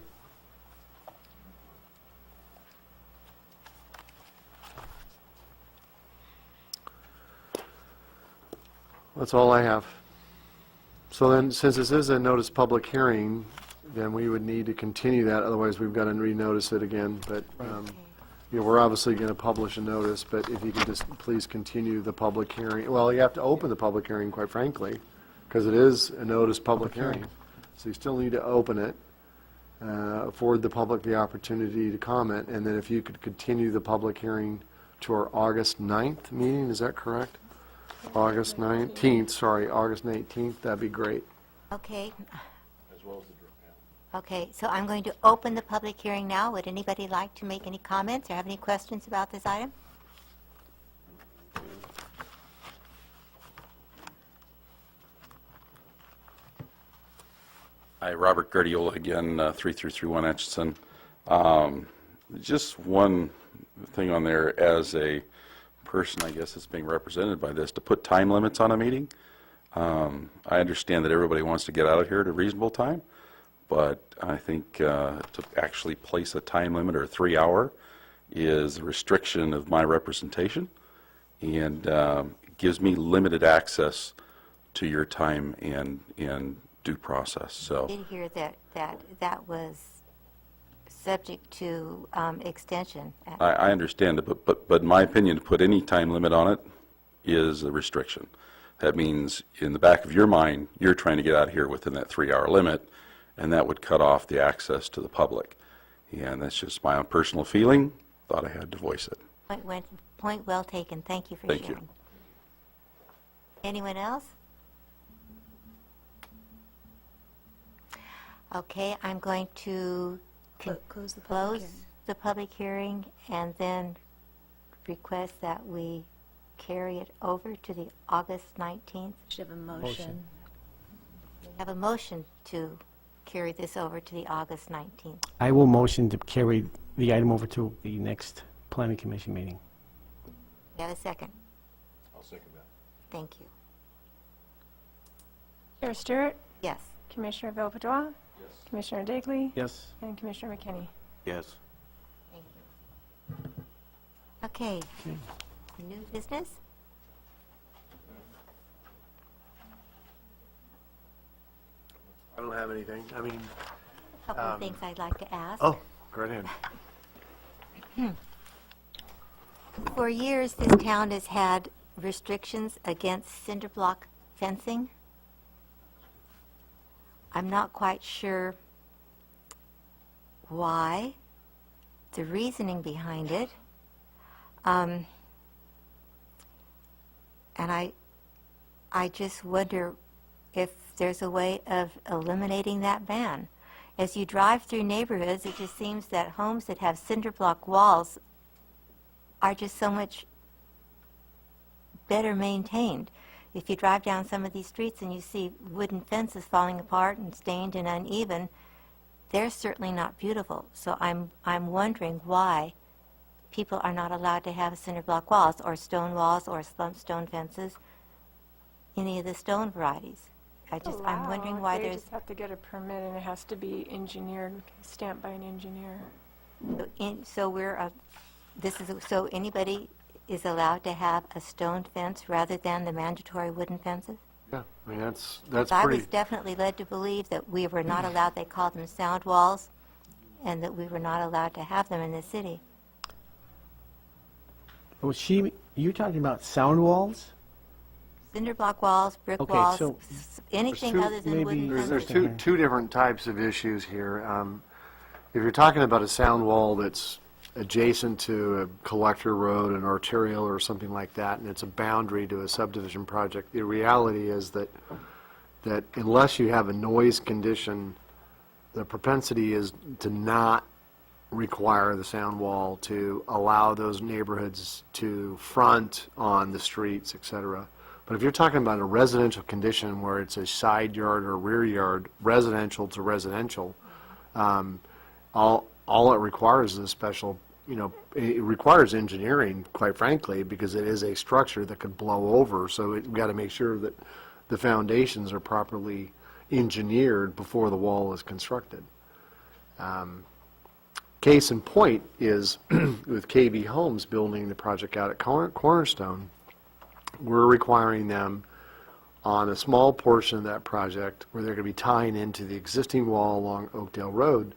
That's all I have. So then, since this is a notice public hearing, then we would need to continue that, otherwise we've got to renotice it again. But, we're obviously going to publish a notice, but if you can just please continue the public hearing. Well, you have to open the public hearing, quite frankly, because it is a notice public hearing. So you still need to open it, afford the public the opportunity to comment, and then if you could continue the public hearing to our August 9th meeting, is that correct? August 19th, that'd be great. Okay, As well as the drip panel. okay, so I'm going to open the public hearing now. Would anybody like to make any comments or have any questions about this item? Hi, Robert Guardiola again, 3331 Atchison. Just one thing on there, as a person, I guess, that's being represented by this, to put time limits on a meeting. I understand that everybody wants to get out of here at a reasonable time, but I think to actually place a time limit or a 3-hour is a restriction of my representation and gives me limited access to your time and due process. So I did hear that was subject to extension. I understand it, but in my opinion, to put any time limit on it is a restriction. That means in the back of your mind, you're trying to get out of here within that 3-hour limit, and that would cut off the access to the public. And that's just my own personal feeling. Thought I had to voice it. Point well taken. Thank you for Thank you. sharing. Anyone else? Okay, I'm going to Close the public close hearing. the public hearing and then request that we carry it over to the August 19th. Should have a motion. We have a motion to carry this over to the August 19th. I will motion to carry the item over to the next planning commission meeting. We have a second. I'll second that. Thank you. Chair Stewart, Yes. Commissioner Villepadua, Yes. Commissioner Dagley, Yes? and Commissioner McKinney. Yes. Thank you. Okay. New business? I don't have anything. I mean, A couple of things I'd like to ask. oh, go right ahead. For years, this town has had restrictions against cinder block fencing. I'm not quite sure why, the reasoning behind it. And I just wonder if there's a way of eliminating that ban. As you drive through neighborhoods, it just seems that homes that have cinder block walls are just so much better maintained. If you drive down some of these streets and you see wooden fences falling apart and stained and uneven, they're certainly not beautiful. So I'm wondering why people are not allowed to have cinder block walls or slump stone fences, any of the stone varieties. I'm wondering why They there's, just have to get a permit, and it has to be engineered, stamped by an engineer. so anybody is allowed to have a stone fence rather than the mandatory wooden fences? Yeah, I mean, that's I pretty, was definitely led to believe that we were not allowed, they called them sound walls, and that we were not allowed to have them in the city. You're talking about sound walls? Cinder block walls, brick Okay, walls, so anything two- other than wooden maybe- fences. there's two different types of issues here. If you're talking about a sound wall that's adjacent to a collector road, an arterial, or something like that, and it's a boundary to a subdivision project, the reality is that unless you have a noise condition, the propensity is to not require the sound wall to allow those neighborhoods to front on the streets, et cetera. But if you're talking about a residential condition where it's a side yard or rear yard, residential to residential, all it requires is a special, it requires engineering, quite frankly, because it is a structure that could blow over. So we've got to make sure that the foundations are properly engineered before the wall is constructed. Case in point is with KB Homes building the project out at Cornerstone, we're requiring them on a small portion of that project where they're going to be tying into the existing wall along Oakdale Road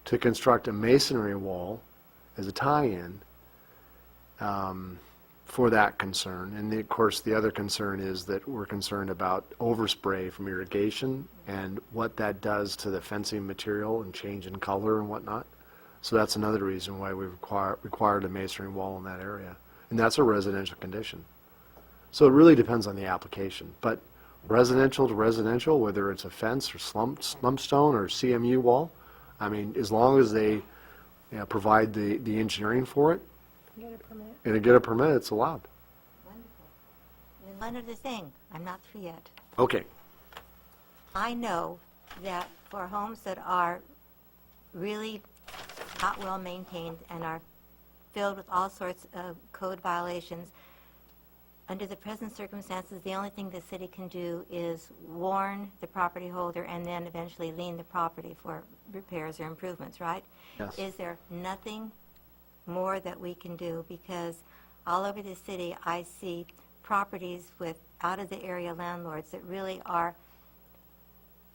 to construct a masonry wall as a tie-in for that concern. And of course, the other concern is that we're concerned about overspray from irrigation and what that does to the fencing material and change in color and whatnot. So that's another reason why we've required a masonry wall in that area. And that's a residential condition. So it really depends on the application. But residential to residential, whether it's a fence or slump stone or CMU wall, I mean, as long as they provide the engineering for it Get a permit. and to get a permit, it's allowed. Wonderful. And one other thing, I'm not through yet. Okay. I know that for homes that are really not well maintained and are filled with all sorts of code violations, under the present circumstances, the only thing the city can do is warn the property holder and then eventually lien the property for repairs or improvements, right? Yes. Is there nothing more that we can do? Because all over the city, I see properties with out-of-the-area landlords that really are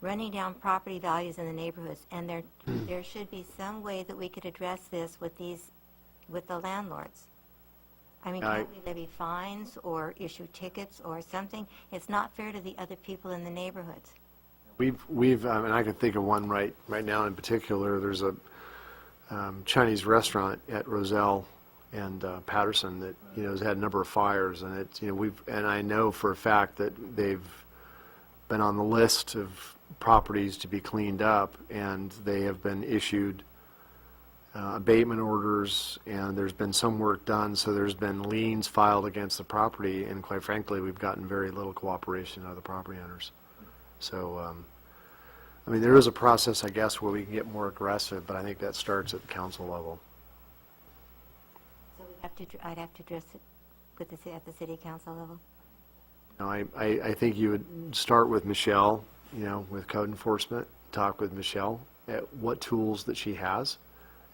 running down property values in the neighborhoods, and there should be some way that we could address this with the landlords. I mean, can't we levy fines or issue tickets or something? It's not fair to the other people in the neighborhoods. We've and I can think of one right now in particular. There's a Chinese restaurant at Roselle and Patterson that has had a number of fires, and it's and I know for a fact that they've been on the list of properties to be cleaned up, and they have been issued abatement orders, and there's been some work done, so there's been liens filed against the property, and quite frankly, we've gotten very little cooperation out of the property owners. So, I mean, there is a process, I guess, where we can get more aggressive, but I think that starts at the council level. So I'd have to address it at the city council level. I think you would start with Michelle, with code enforcement, talk with Michelle at what tools that she has,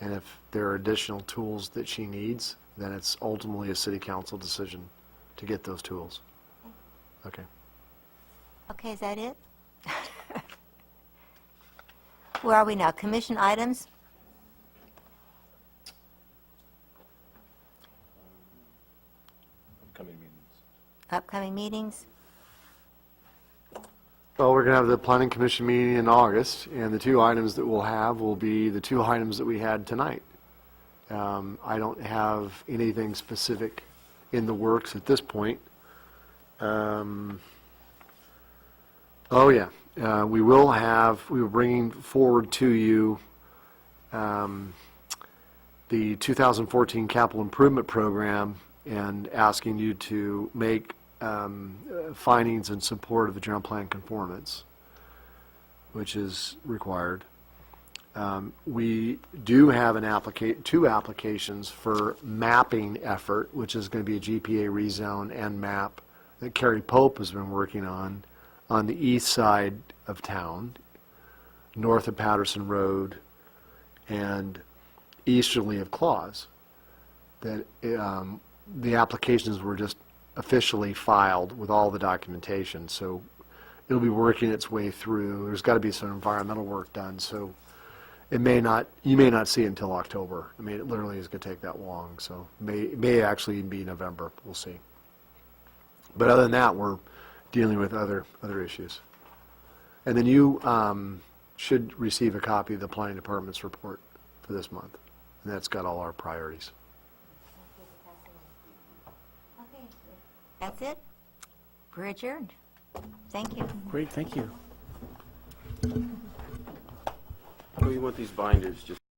and if there are additional tools that she needs, then it's ultimately a city council decision to get those tools. Okay. Okay, is that it? Where are we now? Commission items? Upcoming meetings. Upcoming meetings? Well, we're going to have the planning commission meeting in August, and the two items that we'll have will be the two items that we had tonight. I don't have anything specific in the works at this point. Oh, yeah. We were bringing forward to you the 2014 capital improvement program and asking you to make findings in support of the general plan conformance, which is required. We do have two applications for mapping effort, which is going to be a GPA rezone and map that Kerry Pope has been working on the east side of town, north of Patterson Road, and easterly of Claus. That the applications were just officially filed with all the documentation, so it'll be working its way through. There's got to be some environmental work done, so you may not see it until October. I mean, it literally is going to take that long, so may actually even be November. We'll see. But other than that, we're dealing with other issues. And then you should receive a copy of the planning department's report for this month, and that's got all our priorities. Okay, that's it. We're adjourned. Thank you. Great, thank you. Who you want these binders? Just